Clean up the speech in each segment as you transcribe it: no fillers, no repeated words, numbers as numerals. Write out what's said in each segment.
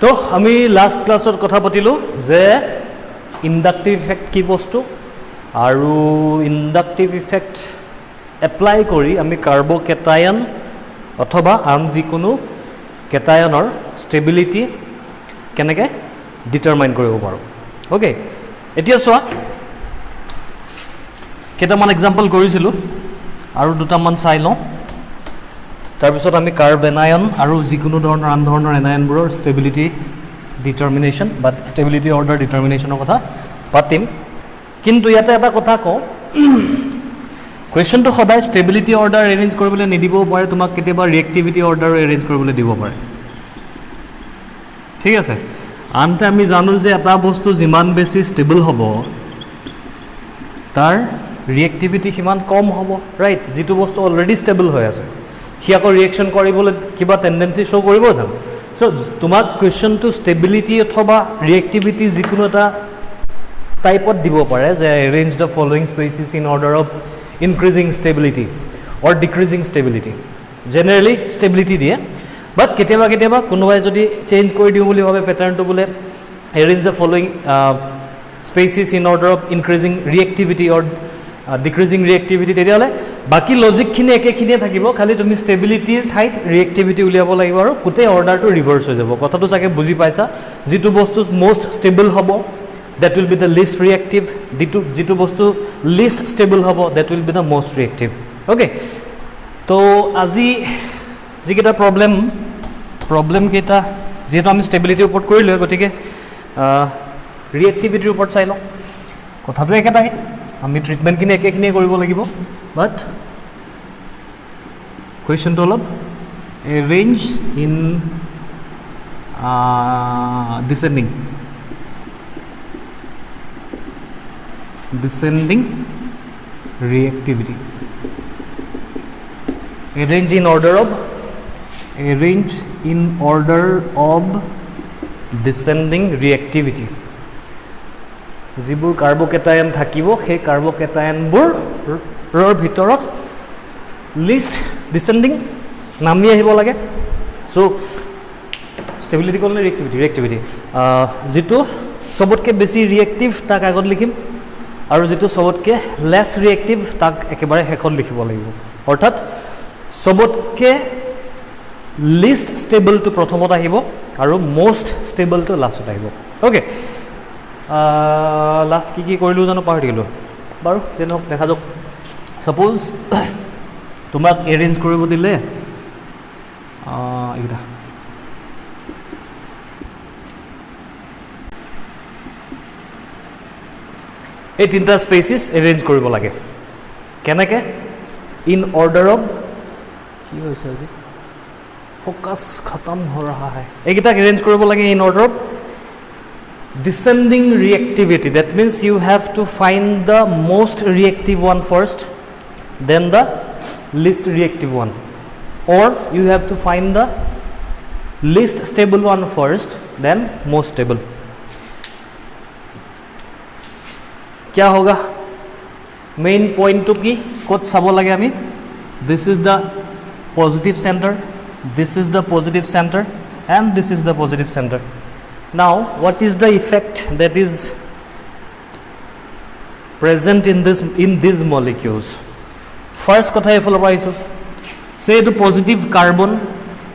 তো আমি লাষ্ট ক্লাছত কথা পাতিলোঁ যে ইণ্ডাকটিভ ইফেক্ট কি বস্তু আৰু ইণ্ডাকটিভ ইফেক্ট এপ্লাই কৰি আমি কাৰ্বকেটায়ন অথবা আন যিকোনো কেটায়নৰ ষ্টেবিলিটি কেনেকৈ ডিটাৰমাইন কৰিব পাৰোঁ অ'কে এতিয়া চোৱা কেইটামান এক্সাম্পল কৰিছিলোঁ আৰু দুটামান চাই লওঁ তাৰপিছত আমি কাৰ্ব এনায়ন আৰু যিকোনো ধৰণৰ আন ধৰণৰ এনায়নবোৰৰ ষ্টেবিলিটি ডিটাৰমিনেশ্যন বা ষ্টেবিলিটি অৰ্ডাৰ ডিটাৰমিনেশ্যনৰ কথা পাতিম কিন্তু ইয়াতে এটা কথা কওঁ কুৱেশ্যনটো সদায় ষ্টেবিলিটি অৰ্ডাৰ এৰেঞ্জ কৰিবলৈ নিদিবও পাৰে তোমাক কেতিয়াবা ৰিয়েক্টিভিটি অৰ্ডাৰো এৰেঞ্জ কৰিবলৈ দিব পাৰে ঠিক আছে আনহাতে আমি জানো যে এটা বস্তু যিমান বেছি ষ্টেবল হ'ব তাৰ ৰিয়েক্টিভিটি সিমান কম হ'ব ৰাইট যিটো বস্তু অলৰেডি ষ্টেবল হৈ আছে সি আকৌ ৰিয়েকশ্যন কৰিবলৈ কিবা টেণ্ডেঞ্চি শ্ব' কৰিব জানো চ' তোমাক কুৱেশ্যনটো ষ্টেবিলিটি অথবা ৰিয়েক্টিভিটি যিকোনো এটা টাইপত দিব পাৰে যে arrange the following species in order of increasing stability or decreasing stability generally stability দিয়ে বাট কেতিয়াবা কেতিয়াবা কোনোবাই যদি চেঞ্জ কৰি দিওঁ বুলি ভাবে পেটাৰ্ণটো বোলে arrange the following species in order of increasing reactivity or decreasing reactivity তেতিয়াহ'লে বাকী লজিকখিনি একেখিনিয়ে থাকিব খালি তুমি ষ্টেবিলিটিৰ ঠাইত ৰিয়েক্টিভিটি উলিয়াব লাগিব আৰু গোটেই অৰ্ডাৰটো ৰিভাৰ্চ হৈ যাব কথাটো চাগে বুজি পাইছা যিটো বস্তু মষ্ট ষ্টেবল হ'ব that will be the least reactive যিটো বস্তু least stable হ'ব that will be the most reactive okay তো আজি যিকেইটা প্ৰব্লেম কেইটা যেহেতু আমি ষ্টেবিলিটিৰ ওপৰত কৰিলোঁ গতিকে ৰিয়েক্টিভিটিৰ ওপৰত চাই লওঁ কথাটো একেটাই আমি ট্ৰিটমেণ্টখিনি একেখিনিয়ে কৰিব লাগিব বাট কুৱেশ্যনটো অলপ range in descending reactivity arrange in order of descending reactivity যিবোৰ কাৰ্বকেটায়ন থাকিব সেই কাৰ্বকেটায়নবোৰৰ ভিতৰত লিষ্ট ডিসেন্ডিং নামি আহিব লাগে সো ষ্টেবিলিটি ক'লে ৰিয়েক্টিভিটি যিটো সবতকৈ বেছি ৰিয়েক্টিভ তাক আগত লিখিম আৰু যেটো সবতকে লেস ৰিয়েক্টিভ তাক একেবাৰে শেষত লিখিব লাগিব অৰ্থাৎ সবতকে লিষ্ট ষ্টেবল টু প্ৰথমত আহিব আৰু মোষ্ট ষ্টেবল টু লাষ্টত আহিব ওকে লাষ্ট কি কৰিলোঁ জানো পাহৰি গ'লোঁ বাৰু তেনেহ'লে দেখা যাওক সাপোজ তোমাক এৰেঞ্জ কৰিব দিলে এইটা এই তিনিটা স্পেচিছ এৰেঞ্জ কৰিব লাগে কেনেকৈ ইন অৰ্ডাৰ অফ কি হৈছে আজি ফ'কাছ খতম হৈ ৰহা হে এইকেইটাক এৰেঞ্জ কৰিব লাগে in order of descending reactivity that means you have to find the most reactive one first then the least reactive one or you have to find the least stable one first then most stable क्या होगा main point तो की कुछ सब लगे हमें this is the positive centre this is the positive centre and this is the positive centre now what is the effect that is present in this molecules first कथा ये follow पाइছো से तो positive carbon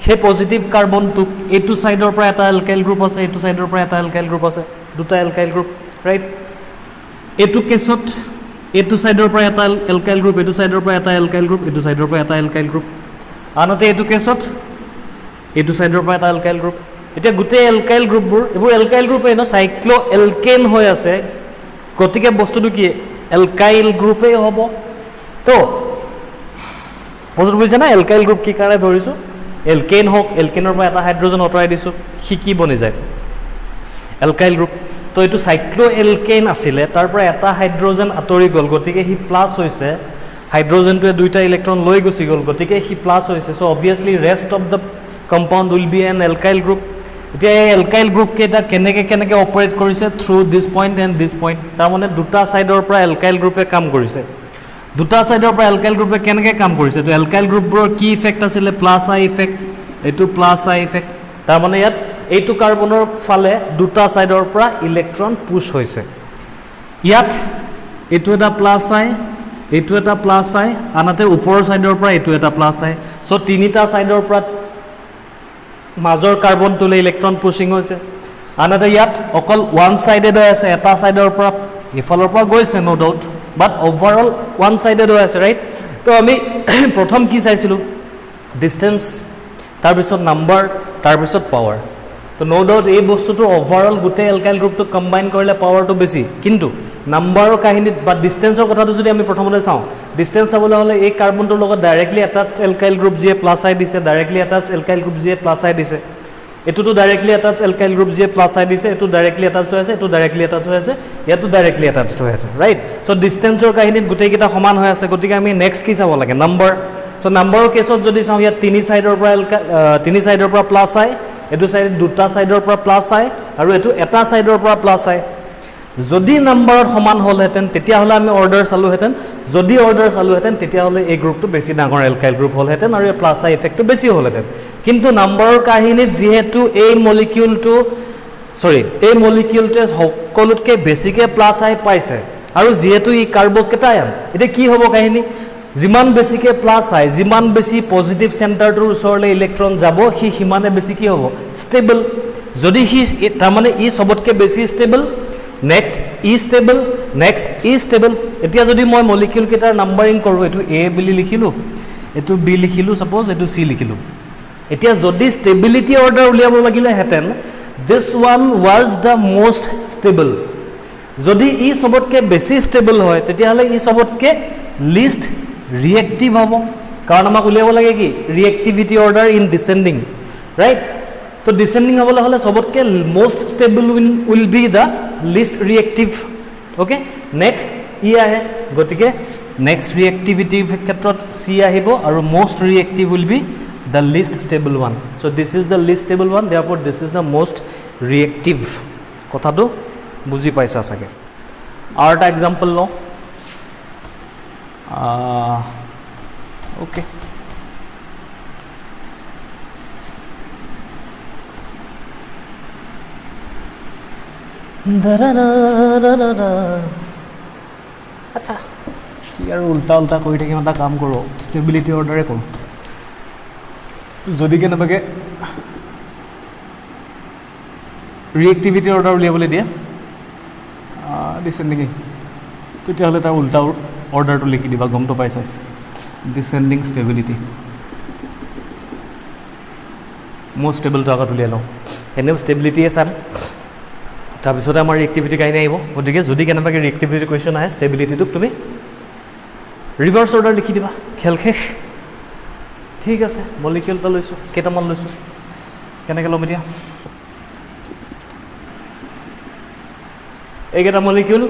हे positive carbon तो एटू cider पर এটা alkyl group আছে এটু সাইডৰ পৰা এটা alkyl group আছে দুটা এলকাইল গ্ৰুপ ৰাইট এটু কেছত এটু সাইডৰ পৰা এটা এলকাইল গ্ৰুপ এটু সাইডৰ পৰা এটা এলকাইল গ্ৰুপ এটু সাইডৰ পৰা এটা এলকাইল গ্ৰুপ আনতে এটু কেছত এটু সাইডৰ পৰা এটা এলকাইল গ্ৰুপ এটা গুটে এলকাইল গ্ৰুপবোৰ এবোৰ এলকাইল গ্ৰুপ এনো সাইক্লো এলকেন হৈ আছে গতিকে বস্তুটো কি এলকাইল গ্ৰুপে হ'ব তো বস্তু বুজিছে না এলকাইল গ্ৰুপ কি কাৰণে ধৰিছো এলকেন হওক এলকেনৰ পৰা এটা হাইড্ৰোজেন আঁতৰাই দিছো কি বনি যায় এলকাইল গ্ৰুপ তো এইটো সাইক্লো এলকেন আছিলে তাৰ পৰা এটা হাইড্ৰোজেন আঁতৰি গ'ল গতিকে হি প্লাছ হৈছে হাইড্ৰোজেনটোৱে দুইটা ইলেক্ট্ৰন লৈ গুচি গ'ল গতিকে হি প্লাছ হৈছে so obviously rest of the compound will be N alkyl group এতিয়া এই এলকাইল গ্ৰুপ কেইটা কেনেকৈ অপাৰেট কৰিছে through this point and this point তাৰমানে দুটা ছাইডৰ পৰা এলকাইল গ্ৰুপে কাম কৰিছে দুটা সাইডৰ পৰা এলকাইল গ্ৰুপে কেনেকৈ কাম কৰিছে তো এলকাইল গ্ৰুপবোৰৰ কি ইফেক্ট আছিলে প্লাছ আই ইফেক্ট এইটো প্লাছ আই ইফেক্ট তাৰ মানে ইয়াত এইটো কাৰ্বনৰ ফালে দুটা সাইডৰ পৰা ইলেক্ট্ৰন পুশ হৈছে ইয়াত এইটো এটা প্লাস আই এইটো এটা প্লাস আই আনহাতে ওপৰৰ সাইডৰ পৰা এইটো এটা প্লাস আই সো তিনিটা সাইডৰ পৰা মাজৰ কাৰ্বনটোলে ইলেক্ট্ৰন পুশিং হৈছে আনহাতে ইয়াত অকল ওৱান সাইডেড হৈ আছে এটা সাইডৰ পৰা ইফালৰ পৰা গৈছে নো ডাউট বাট ওভাৰঅল ওৱান সাইডেড হৈ আছে ৰাইট তো আমি প্ৰথম কি চাইছিলো ডিসটেন্স তাৰ পিছত নাম্বাৰ তাৰ পিছত পাৱাৰ তো নো ডাউট এই বস্তুটো ওভাৰঅল গোটেই এলকাইল গ্ৰুপটো কম্বাইন কৰিলে পাৱাৰটো বেছি কিন্তু নাম্বাৰৰ কাহিনীত বা ডিসটেন্সৰ কথাটো যদি আমি প্ৰথমতে চাওঁ ডিসটেন্স চাবলৈ হলে এই কাৰ্বনটোৰ লগত ডাইৰেক্টলি এটাচড এলকাইল গ্ৰুপ যিয়ে প্লাস আই দিছে ডাইৰেক্টলি এটাচড এলকাইল গ্ৰুপ যিয়ে প্লাস আই দিছে এটোটো ডাইৰেক্টলি এটাচড এলকাইল গ্ৰুপ যিয়ে প্লাস আই দিছে এটো ডাইৰেক্টলি এটাচড হৈ আছে এটো ডাইৰেক্টলি এটাচড হৈ আছে ইয়াতো ডাইৰেক্টলি এটাচড হৈ আছে ৰাইট সো ডিসটেন্সৰ কাহিনীত গোটেই কিটা সমান হৈ আছে গতিকে আমি নেক্সট কি চাব লাগে নাম্বাৰ সো নাম্বাৰৰ কেছত যদি চাওঁ ইয়াত তিনি সাইডৰ পৰা প্লাস আই এটো সাইড দুটা সাইডৰ পৰা প্লাস আই আৰু এটো এটা সাইডৰ পৰা প্লাস আই যদি নাম্বাৰত সমান হলহেতেন তেতিয়া হলে আমি অৰ্ডাৰ চালো হেতেন যদি অৰ্ডাৰ চালো হেতেন তেতিয়া হলে এই গ্ৰুপটো বেছি ডাঙৰ এলকাইল গ্ৰুপ হলহেতেন আৰু এই প্লাস আই ইফেক্টটো বেছি হলহেতেন কিন্তু নাম্বাৰৰ কাহিনীত যেহেতু এই মলিকিউলটো সকলোতকে বেছিকে প্লাস আই পাইছে আৰু যেহেতু ই কাৰ্বকেটায়ন এটা কি হ'ব কাহিনী যিমান বেছিকে প্লাস আই যিমান বেছি পজিটিভ সেন্টাৰটোৰ ওচৰলৈ ইলেক্ট্ৰন যাব হি হিমানে বেছি কি হ'ব ষ্টেবল যদি হি তাৰ মানে ই সবতকে বেছি ষ্টেবল নেক্সট ই ষ্টেবল এতিয়া যদি মই মলিকিউল কেটাৰ নাম্বাৰিং কৰো এটো এ বুলি লিখিলো এটো বি লিখিলো সাপোজ এটো সি লিখিলো এতিয়া যদি ষ্টেবিলিটি অৰ্ডাৰ উলিয়াব লাগিলে হেতেন this one was the most stable যদি ই সবতকে বেছি ষ্টেবল হয় তেতিয়া হলে ই সবতকে লিষ্ট ৰিএক্টিভ হ'ব কাৰণ আমাক উলিয়াব লাগে কি reactivity order in descending right তো ডিসেন্ডিং হ'বলৈ হলে সবতকে most stable will be the least reactive okay next ই আহে গতিকে নেক্সট ৰিএক্টিভিটি ক্ষেত্ৰত সি আহিব আৰু most reactive will be the least stable one so this is the least stable one therefore this is the most reactive কথাটো বুজি পাইছা সাকে আৰু এটা एग्जांपल লো ওকে আচ্ছা ইয়াৰ উল্টা কৰি থাকিম এটা কাম কৰো ষ্টেবিলিটি অৰ্ডাৰে কৰো যদি কেনেবাকে ৰিএক্টিভিটি অৰ্ডাৰ উলিয়াবলৈ দিয়ে ডিসেন্ডিং তেতিয়াহ'লে তাৰ উল্টা অৰ্ডাৰটো লিখি দিবা গমটো পাইছা ডিসেন্ডিং ষ্টেবিলিটি মোষ্ট ষ্টেবলটো আগত উলিয়াই লওঁ এনেও ষ্টেবিলিটিয়ে চাম তাৰপিছতে আমাৰ ৰিএক্টিভিটি কাহিনী আহিব গতিকে যদি কেনেবাকে ৰিএক্টিভিটি কুৱেশ্যন আহে ষ্টেবিলিটিটোক তুমি ৰিভাৰ্ছ অৰ্ডাৰ লিখি দিবা খেল শেষ ঠিক আছে মলিকিউলটা লৈছো কেইটামান লৈছো কেনেকৈ ল'ম এতিয়া এইকেইটা মলিকিউল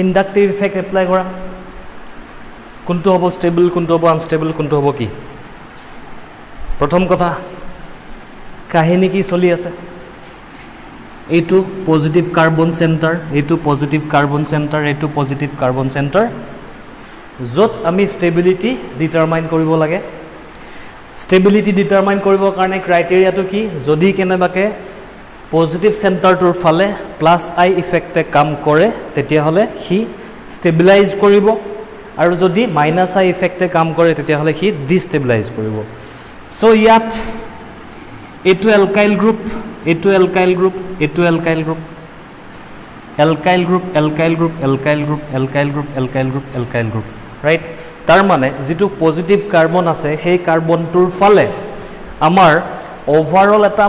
ইণ্ডাকটিভ ইফেক্ট এপ্লাই কৰা কোনটো হ'ব ষ্টেবল কোনটো হ'ব আনষ্টেবল কোনটো হ'ব কি প্ৰথম কথা কাহিনী কি চলি আছে এইটো পজিটিভ কাৰ্বন চেণ্টাৰ এইটো পজিটিভ কাৰ্বন চেণ্টাৰ এইটো পজিটিভ কাৰ্বন চেণ্টাৰ য'ত আমি ষ্টেবিলিটি ডিটাৰমাইন কৰিব লাগে ষ্টেবিলিটি ডিটাৰমাইন কৰিবৰ কাৰণে ক্ৰাইটেৰিয়াটো কি যদি কেনেবাকে পজিটিভ সেন্টাৰটোৰ ফালে প্লাস আই ইফেক্টে কাম কৰে তেতিয়াহ'লে হি ষ্টেবিলাইজ কৰিব আৰু যদি মাইনাস আই ইফেক্টে কাম কৰে তেতিয়াহ'লে হি ডিষ্টেবিলাইজ কৰিব সো ইয়াত এইটো এলকাইল গ্ৰুপ এইটো এলকাইল গ্ৰুপ এইটো alkyl group alkyl group alkyl group alkyl group alkyl group alkyl group alkyl group right তাৰ মানে যেটো পজিটিভ কাৰ্বন আছে সেই কাৰ্বনটোৰ ফালে আমাৰ ওভাৰঅল এটা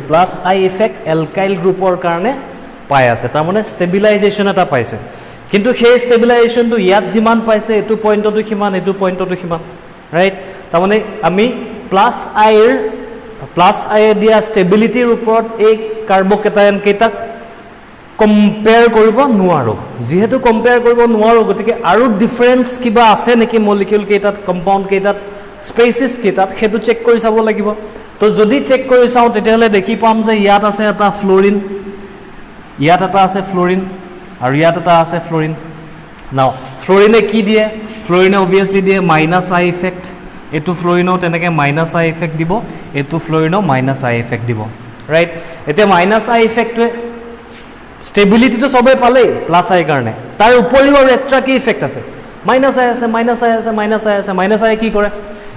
প্লাস আই ইফেক্ট এলকাইল গ্ৰুপৰ কাৰণে পাই আছে তাৰ মানে ষ্টেবিলাইজেশ্যন এটা পাইছে কিন্তু সেই ষ্টেবিলাইজেশ্যনটো ইয়াত যিমান পাইছে এটো পইণ্টটো কিমান এটো পইণ্টটো কিমান ৰাইট তাৰ মানে আমি প্লাস আই দিয়া ষ্টেবিলিটিৰ ওপৰত এই কাৰ্বকেটায়ন কেইটাক কম্পেয়াৰ কৰিব নোৱাৰো যেহেতু কম্পেয়াৰ কৰিব নোৱাৰো গতিকে আৰু ডিফাৰেন্স কিবা আছে নেকি মলিকিউল কেইটাত কম্পাউণ্ড কেইটাত স্পেচিছ কেইটাত হেতু চেক কৰি চাব লাগিব তো যদি চেক কৰি চাও তেতিয়াহলে দেখি পাম যে ইয়াত আছে এটা ফ্লোৰিন ইয়াত এটা আছে ফ্লোৰিন আৰু ইয়াত এটা আছে ফ্লোৰিন নাও ফ্লোৰিনে কি দিয়ে ফ্লোৰিনে অবিয়াসলি দিয়ে মাইনাস আই ইফেক্ট এটো ফ্লোৰিনো তেনেকে মাইনাস আই ইফেক্ট দিব এটো ফ্লোৰিনো মাইনাস আই ইফেক্ট দিব ৰাইট এতিয়া মাইনাছ আই ইফেক্টটোৱে ষ্টেবিলিটিটো সবে পালেই প্লাছ আই কাৰণে তাৰ উপৰিও আৰু এক্সট্ৰা কি ইফেক্ট আছে মাইনাছ আই আছে মাইনাছ আই আছে মাইনাছ আই আছে মাইনাছ আই কি কৰে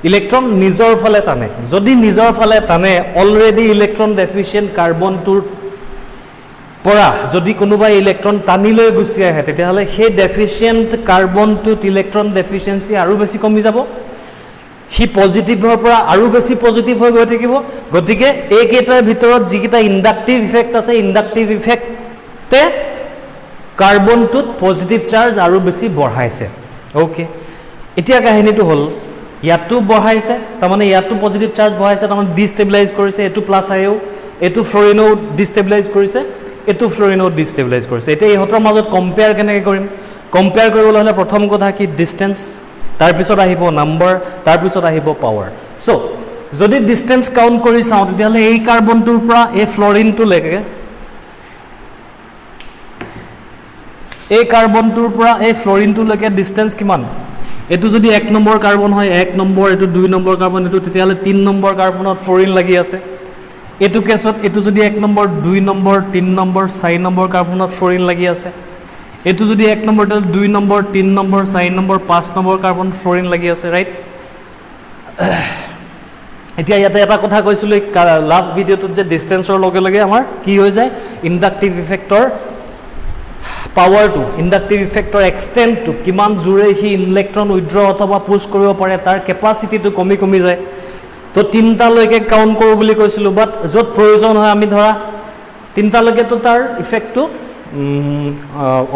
ইলেক্ট্ৰন নিজৰ ফালে টানে যদি নিজৰ ফালে টানে অলৰেডি ইলেক্ট্ৰন ডেফিচিয়েণ্ট কাৰ্বনটোৰ পৰা যদি কোনোবা ইলেক্ট্ৰন টানি লৈ গুচি আহে তেতিয়াহ'লে সেই ডেফিচিয়েণ্ট কাৰ্বনটোত ইলেক্ট্ৰন ডেফিচিয়েঞ্চি আৰু বেছি কমি যাব হি পজিটিভৰ পৰা আৰু বেছি পজিটিভ হৈ গৈ থাকিব গতিকে এইকেইটাৰ ভিতৰত যিকেইটা ইণ্ডাক্টিভ ইফেক্ট আছে ইণ্ডাক্টিভ ইফেক্টে কাৰ্বনটোত পজিটিভ চাৰ্জ আৰু বেছি বঢ়াইছে ওকে এতিয়া কাহিনীটো হ'ল ইয়াতো বঢ়াইছে তাৰমানে ইয়াতো পজিটিভ চাৰ্জ বঢ়াইছে তাৰমানে ডিষ্টেবিলাইজ কৰিছে এইটো প্লাছ আইও এইটো ফ্ল'ৰিনো ডিষ্টেবিলাইজ কৰিছে এইটো ফ্ল'ৰিনো ডিষ্টেবিলাইজ কৰিছে এতিয়া ইহঁতৰ মাজত কম্পেয়াৰ কেনেকৈ কৰিম কম্পেয়াৰ কৰিবলৈ হ'লে প্ৰথম কথা কি ডিষ্টেঞ্চ তাৰপিছত আহিব নাম্বাৰ তাৰপিছত আহিব পাৱাৰ চ' যদি ডিষ্টেঞ্চ কাউণ্ট কৰি চাওঁ তেতিয়াহ'লে এই কাৰ্বনটোৰ পৰা এই ফ্ল'ৰিনটোলৈকে এই কাৰ্বনটোৰ পৰা এই ফ্ল'ৰিনটোলৈকে ডিষ্টেঞ্চ কিমান এইটো যদি 1 নম্বৰ কাৰ্বন হয় 1 নম্বৰ এইটো 2 নম্বৰ কাৰ্বন এইটো তেতিয়াহ'লে 3 নম্বৰ কাৰ্বনত ফ্ল'ৰিন লাগি আছে এইটো কেছত এইটো যদি 1 নম্বৰ 2 নম্বৰ 3 নম্বৰ 4 নম্বৰ কাৰ্বনত ফ্ল'ৰিন লাগি আছে এইটো যদি 1 number 2 number 3 number 4 number 5 number carbon fluorine লাগি আছে ৰাইট এতিয়া ইয়াতে এটা কথা কৈছিলোঁ লাষ্ট ভিডিঅ'টোত যে ডিষ্টেঞ্চৰ লগে লগে আমাৰ কি হৈ যায় ইণ্ডাক্টিভ ইফেক্টৰ পাৱাৰটো ইণ্ডাক্টিভ ইফেক্টৰ এক্সটেণ্টটো কিমান জোৰে সি ইলেক্ট্ৰন উইথড্ৰ অথবা পুছ কৰিব পাৰে তাৰ কেপাচিটিটো কমি যায় তো তিনিটালৈকে কাউণ্ট কৰোঁ বুলি কৈছিলোঁ বাট য'ত প্ৰয়োজন হয় আমি ধৰা তিনিটালৈকেতো তাৰ ইফেক্টটো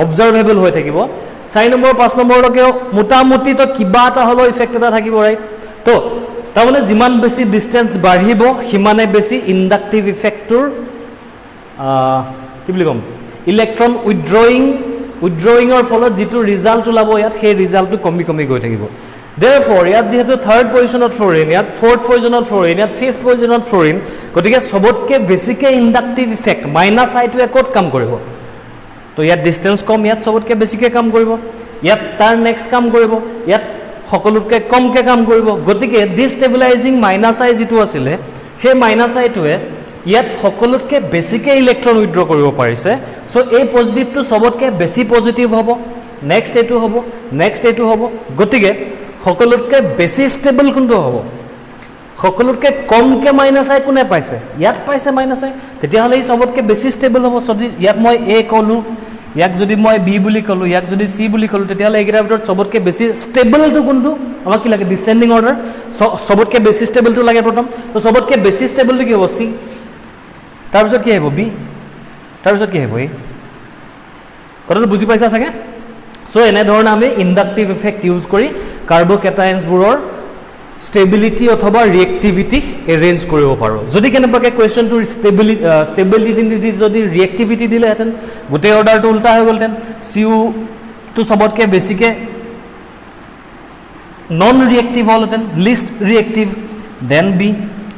অবজাৰ্ভেবল হৈ থাকিব 4 নম্বৰ 5 নম্বৰলৈকেও মোটামুটিতো কিবা এটা হ'লেও ইফেক্ট এটা থাকিব ৰাইট তো তাৰমানে যিমান বেছি ডিষ্টেঞ্চ বাঢ়িব সিমানে বেছি ইণ্ডাক্টিভ ইফেক্টটোৰ কি বুলি ক'ম ইলেক্ট্ৰন উইথড্ৰয়িঙৰ ফলত যিটো ৰিজাল্ট ওলাব ইয়াত সেই ৰিজাল্টটো কমি গৈ থাকিব therefore ইয়াত যেহেতু থাৰ্ড পজিশনত ফ্ল'ৰিন ইয়াত ফ'ৰ্থ পজিশনত ফ্ল'ৰিন ইয়াত ফিফথ পজিশনত ফ্ল'ৰিন গতিকে সবতকে বেছিকে ইণ্ডাক্টিভ ইফেক্ট মাইনাছ আইটোৱে ক'ত কাম কৰিব তো ইয়াত ডিষ্টেঞ্চ কম ইয়াত সবতকে বেছিকে কাম কৰিব ইয়াত তাৰ নেক্সট কাম কৰিব ইয়াত সকলোতকৈ কমকৈ কাম কৰিব গতিকে ডিষ্টেবিলাইজিং মাইনাছ আই যিটো আছিলে সেই মাইনাছ আইটোৱে ইয়াত সকলোতকৈ বেছিকে ইলেক্ট্ৰন উইথড্ৰ কৰিব পাৰিছে চ' এই পজিটিভটো সবতকৈ বেছি পজিটিভ হ'ব নেক্সট এইটো হ'ব নেক্সট এইটো হ'ব গতিকে সকলোতকৈ বেছি ষ্টেবল কোনটো হ'ব সকলোতকৈ কমকৈ মাইনাছ আই কোনে পাইছে ইয়াত পাইছে মাইনাছ আই তেতিয়াহ'লে ই সবতকৈ বেছি ষ্টেবল হ'ব যদি ইয়াক মই এ ক'লোঁ ইয়াক যদি মই বি বুলি ক'লোঁ ইয়াক যদি চি বুলি ক'লোঁ তেতিয়াহ'লে এইকেইটাৰ ভিতৰত সবতকৈ বেছি ষ্টেবলটো কোনটো আমাক কি লাগে ডিচেণ্ডিং অৰ্ডাৰ সবতকৈ বেছি ষ্টেবলটো লাগে প্ৰথম তো সবতকৈ বেছি ষ্টেবলটো কি হ'ব চি তাৰপিছত কি আহিব বি তাৰপিছত কি আহিব এই কথাটো বুজি পাইছা চাগে চ' এনেধৰণে আমি ইণ্ডাক্টিভ ইফেক্ট ইউজ কৰি কাৰ্বকেটায়নছবোৰৰ ষ্টেবিলিটি অথবা ৰিয়েক্টিভিটি এৰেঞ্জ কৰিব পাৰোঁ যদি কেনেবাকৈ কুৱেশ্যনটোৰ ষ্টেবিলিটি যদি ৰিয়েক্টিভিটি দিলেহেঁতেন গোটেই অৰ্ডাৰটো উল্টা হৈ গ'লহেঁতেন চিউটো সবতকৈ বেছিকৈ নন ৰিয়েক্টিভ হ'লহেঁতেন least reactive then B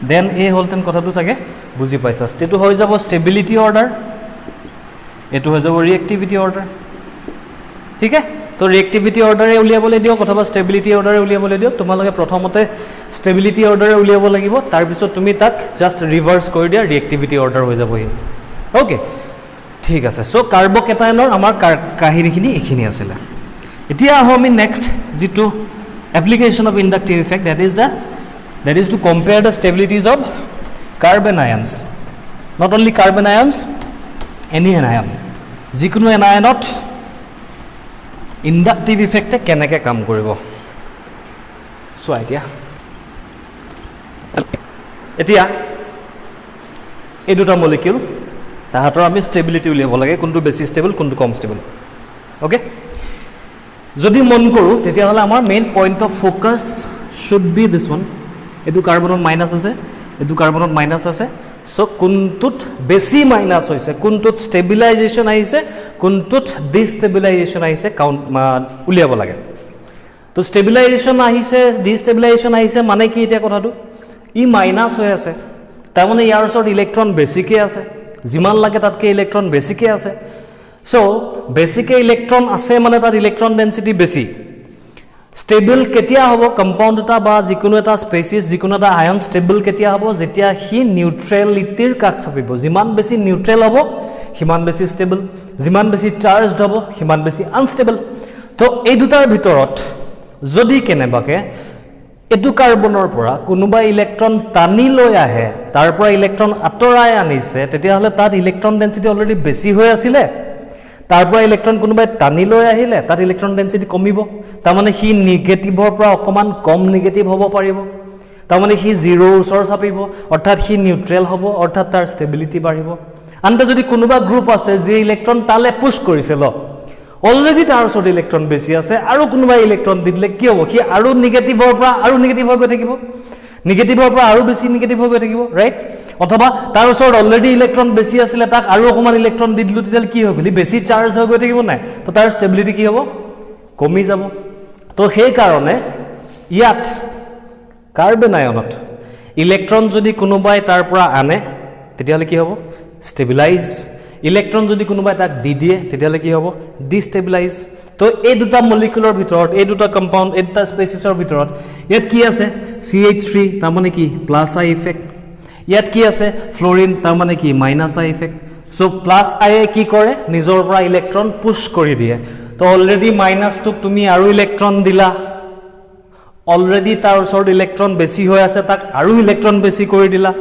then A হ'লহেঁতেন কথাটো চাগে বুজি পাইছা এইটো হৈ যাব ষ্টেবিলিটি অৰ্ডাৰ এইটো হৈ যাব ৰিয়েক্টিভিটি অৰ্ডাৰ ঠিক আছে তো ৰিয়েক্টিভিটি অৰ্ডাৰে উলিয়াবলৈ দিয়ক অথবা ষ্টেবিলিটি অৰ্ডাৰে উলিয়াবলৈ দিয়ক তোমালোকে প্ৰথমতে ষ্টেবিলিটি অৰ্ডাৰে উলিয়াব লাগিব তাৰপিছত তুমি তাক জাষ্ট ৰিভাৰ্ছ কৰি দিয়া ৰিয়েক্টিভিটি অৰ্ডাৰ হৈ যাবহি অ'কে ঠিক আছে চ' কাৰ্বকেটায়নৰ আমাৰ কাহিনীখিনি এইখিনি আছিলে এতিয়া আহোঁ আমি নেক্সট যিটো application of inductive effect that is to compare the stabilities of carbon ions not only carbon ions any anion যিকোনো এনায়নত ইণ্ডাক্টিভ ইফেক্টে কেনেকৈ কাম কৰিব চোৱা এতিয়া এই দুটা মলিকিউল তাহাঁতৰ আমি ষ্টেবিলিটি উলিয়াব লাগে কোনটো বেছি ষ্টেবল কোনটো কম ষ্টেবল অ'কে যদি মন কৰোঁ তেতিয়াহ'লে আমাৰ main point of focus should be this one এইটো কাৰ্বনত মাইনাছ আছে এইটো কাৰ্বনত মাইনাছ আছে চ' কোনটোত বেছি মাইনাছ হৈছে কোনটোত ষ্টেবিলাইজেশ্যন আহিছে কোনটোত ডিষ্টেবিলাইজেশ্যন আহিছে কাউণ্ট উলিয়াব লাগে তো ষ্টেবিলাইজেশ্যন আহিছে ডিষ্টেবিলাইজেশ্যন আহিছে মানে কি এতিয়া কথাটো ই মাইনাছ হৈ আছে তাৰমানে ইয়াৰ ওচৰত ইলেক্ট্ৰন বেছিকৈ আছে যিমান লাগে তাতকৈ ইলেক্ট্ৰন বেছিকৈ আছে চ' বেছিকৈ ইলেক্ট্ৰন আছে মানে তাত ইলেক্ট্ৰন ডেঞ্চিটি বেছি ষ্টেবল কেতিয়া হ'ব কম্পাউণ্ড এটা বা যিকোনো এটা স্পেচিছ যিকোনো এটা আয়ন ষ্টেবল কেতিয়া হ'ব যেতিয়া সি নিউট্ৰেলিটিৰ কাষ চাপিব যিমান বেছি নিউট্ৰেল হ'ব সিমান বেছি ষ্টেবল যিমান বেছি চাৰ্জড হ'ব সিমান বেছি আনষ্টেবল তো এই দুটাৰ ভিতৰত যদি কেনেবাকে এটো কাৰ্বনৰ পৰা কোনোবা ইলেক্ট্ৰন টানি লৈ আহে তাৰ পৰা ইলেক্ট্ৰন আঁতৰাই আনিছে তেতিয়াহ'লে তাত ইলেক্ট্ৰন ডেন্সিটি অলৰেডি বেছি হৈ আছিলে তাৰ পৰা ইলেক্ট্ৰন কোনোবাই টানি লৈ আহিলে তাত ইলেক্ট্ৰন ডেন্সিটি কমিব তাৰমানে সি নিগেটিভৰ পৰা অকমান কম নিগেটিভ হ'ব পাৰিব তাৰমানে সি জিৰোৰ ওচৰ চাপিব অৰ্থাৎ সি নিউট্ৰেল হ'ব অৰ্থাৎ তাৰ ষ্টেবিলিটি বাঢ়িব আনতে যদি কোনোবা গ্ৰুপ আছে যে ইলেক্ট্ৰন তালে পুশ কৰিছে ল অলৰেডি তাৰ ওচৰত ইলেক্ট্ৰন বেছি আছে আৰু কোনোবা ইলেক্ট্ৰন দিলে কি হ'ব কি আৰু নিগেটিভৰ পৰা আৰু নিগেটিভ হৈ গৈ থাকিব নিগেটিভৰ পৰা আৰু বেছি নিগেটিভ হৈ গৈ থাকিব ৰাইট অথবা তাৰ ওচৰত অলৰেডি ইলেক্ট্ৰন বেছি আছিল তাক আৰু অকমান ইলেক্ট্ৰন দি দিলো তেতিয়া কি হ'ব বেছি চাৰ্জ হৈ গৈ থাকিব নাই তো তাৰ ষ্টেবিলিটি কি হ'ব কমি যাব তো সেই কাৰণে ইয়াত কাৰ্বন আয়নত ইলেক্ট্ৰন যদি কোনোবাই তাৰ পৰা আনে তেতিয়াহ'লে কি হ'ব ষ্টেবিলাইজ ইলেক্ট্ৰন যদি কোনোবাই তাক দি দিয়ে তেতিয়াহ'লে কি হ'ব ডিষ্টেবিলাইজ তো এই দুটা মলিকুলৰ ভিতৰত এই দুটা কম্পাউণ্ড এই দুটা স্পেচিছৰ ভিতৰত ইয়াত কি আছে CH3 তাৰ মানে কি প্লাছ আই ইফেক্ট ইয়াত কি আছে ফ্লোৰিন তাৰ মানে কি মাইনাছ আই ইফেক্ট সো প্লাছ আই কি কৰে নিজৰ পৰা ইলেক্ট্ৰন পুশ কৰি দিয়ে তো অলৰেডি মাইনাছটোক তুমি আৰু ইলেক্ট্ৰন দিলা অলৰেডি তাৰ ওচৰত ইলেক্ট্ৰন বেছি হৈ আছে তাক আৰু ইলেক্ট্ৰন বেছি কৰি দিলা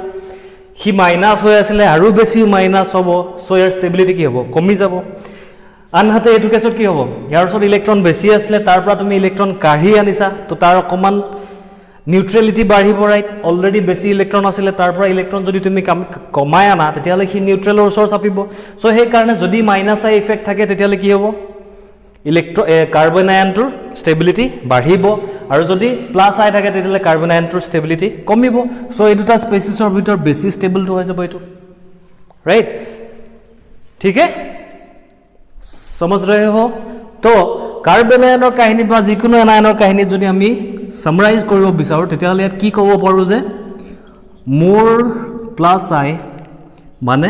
হি মাইনাছ হৈ আছিল আৰু বেছি মাইনাছ হ'ব সো ইয়াৰ ষ্টেবিলিটি কি হ'ব কমি যাব আনহাতে এইটো কেছত কি হ'ব ইয়াৰ ওচৰত ইলেক্ট্ৰন বেছি আছিল তাৰ পৰা তুমি ইলেক্ট্ৰন কাঢ়ি আনিছা তো তাৰ অকমান নিউট্ৰেলিটি বাঢ়িব ৰাইট অলৰেডি বেছি ইলেক্ট্ৰন আছিল তাৰ পৰা ইলেক্ট্ৰন যদি তুমি কমাই আনা তেতিয়াহ'লে সি নিউট্ৰেলৰ ওচৰ চাপিব সো সেই কাৰণে যদি মাইনাছ আই ইফেক্ট থাকে তেতিয়াহ'লে কি হ'ব কাৰ্বন আয়নটোৰ ষ্টেবিলিটি বাঢ়িব আৰু যদি প্লাছ আই থাকে তেতিয়াহ'লে কাৰ্বন আয়নটোৰ ষ্টেবিলিটি কমিব সো এই দুটা স্পেচিছৰ ভিতৰত বেছি ষ্টেবলটো হৈ যাব এইটো ৰাইট ঠিক আছে समझ रहे हो तो कार्बन आयনৰ কাহিনী বা যিকোনো আয়নৰ কাহিনী যদি আমি সামৰাইজ কৰিব বিচাৰো তেতিয়াহ'লে ইয়াত কি ক'ব পাৰো যে মোৰ প্লাছ আই মানে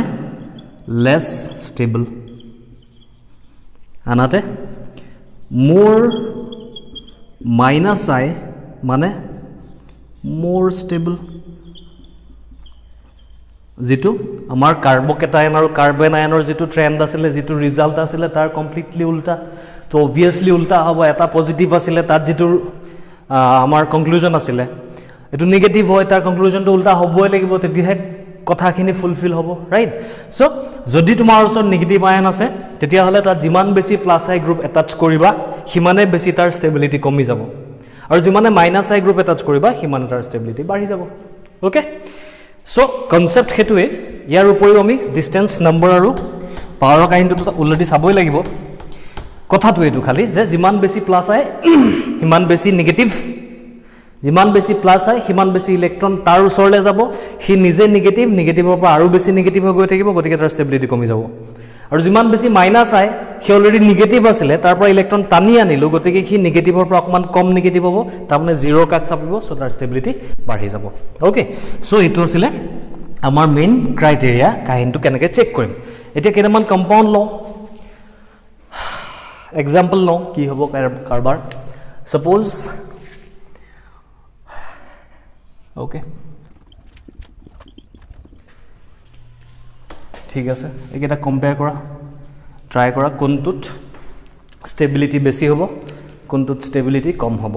লেছ ষ্টেবল আনহাতে মোৰ মাইনাছ আই মানে মোৰ ষ্টেবল যেটো আমাৰ কাৰ্বকেটায়ন আৰু কাৰ্বন আয়নৰ যেটো ট্ৰেন্ড আছিল যেটো ৰিজাল্ট আছিল তাৰ কমপ্লিটলি উল্টা তো অবভিয়াসলি উল্টা হ'ব এটা পজিটিভ আছিল তাত যেটো আমাৰ কনক্লুজন আছিল এটো নেগেটিভ হয় তাৰ কনক্লুজনটো উল্টা হ'বই লাগিব তেতিয়াহে কথাখিনি ফুলফিল হ'ব ৰাইট সো যদি তোমাৰ ওচৰত নেগেটিভ আয়ন আছে তেতিয়াহ'লে তাত যিমান বেছি প্লাছ আই গ্ৰুপ এটাচ কৰিবা সিমানে বেছি তাৰ ষ্টেবিলিটি কমি যাব আৰু যিমানে মাইনাছ আই গ্ৰুপ এটাচ কৰিবা সিমানে তাৰ ষ্টেবিলিটি বাঢ়ি যাব ওকে সো কনসেপ্ট হেতুৱে ইয়াৰ উপৰিও আমি ডিসটেন্স নম্বৰ আৰু পাৱাৰৰ কাহিনীটো অলৰেডি চাবই লাগিব কথাটো এটো খালি যে যিমান বেছি প্লাছ আই সিমান বেছি নেগেটিভ যিমান বেছি প্লাছ আই সিমান বেছি ইলেক্ট্ৰন তাৰ ওচৰলৈ যাব হি নিজে নেগেটিভৰ পৰা আৰু বেছি নেগেটিভ হৈ গৈ থাকিব গতিকে তাৰ ষ্টেবিলিটি কমি যাব আৰু যিমান বেছি minus I he already negative আছিল তাৰ পৰা ইলেক্ট্ৰন টানি আনিলো গতিকে হি নেগেটিভৰ পৰা অকমান কম নেগেটিভ হ'ব তাৰ মানে জিৰ' কাক চাপিব সো তাৰ ষ্টেবিলিটি বাঢ়ি যাব ওকে সো এটো আছিল আমাৰ মেইন ক্ৰাইটেৰিয়া কাহিনীটো কেনেকৈ চেক কৰিম এতিয়া কেইটামান কম্পাউণ্ড লওঁ এক্সাম্পল লওঁ কি হ'ব কাৰবাৰ সাপোজ ওকে ঠিক আছে এইকেইটা কম্পেয়াৰ কৰা ট্ৰাই কৰা কোনটোত ষ্টেবিলিটি বেছি হ'ব কোনটোত ষ্টেবিলিটি কম হ'ব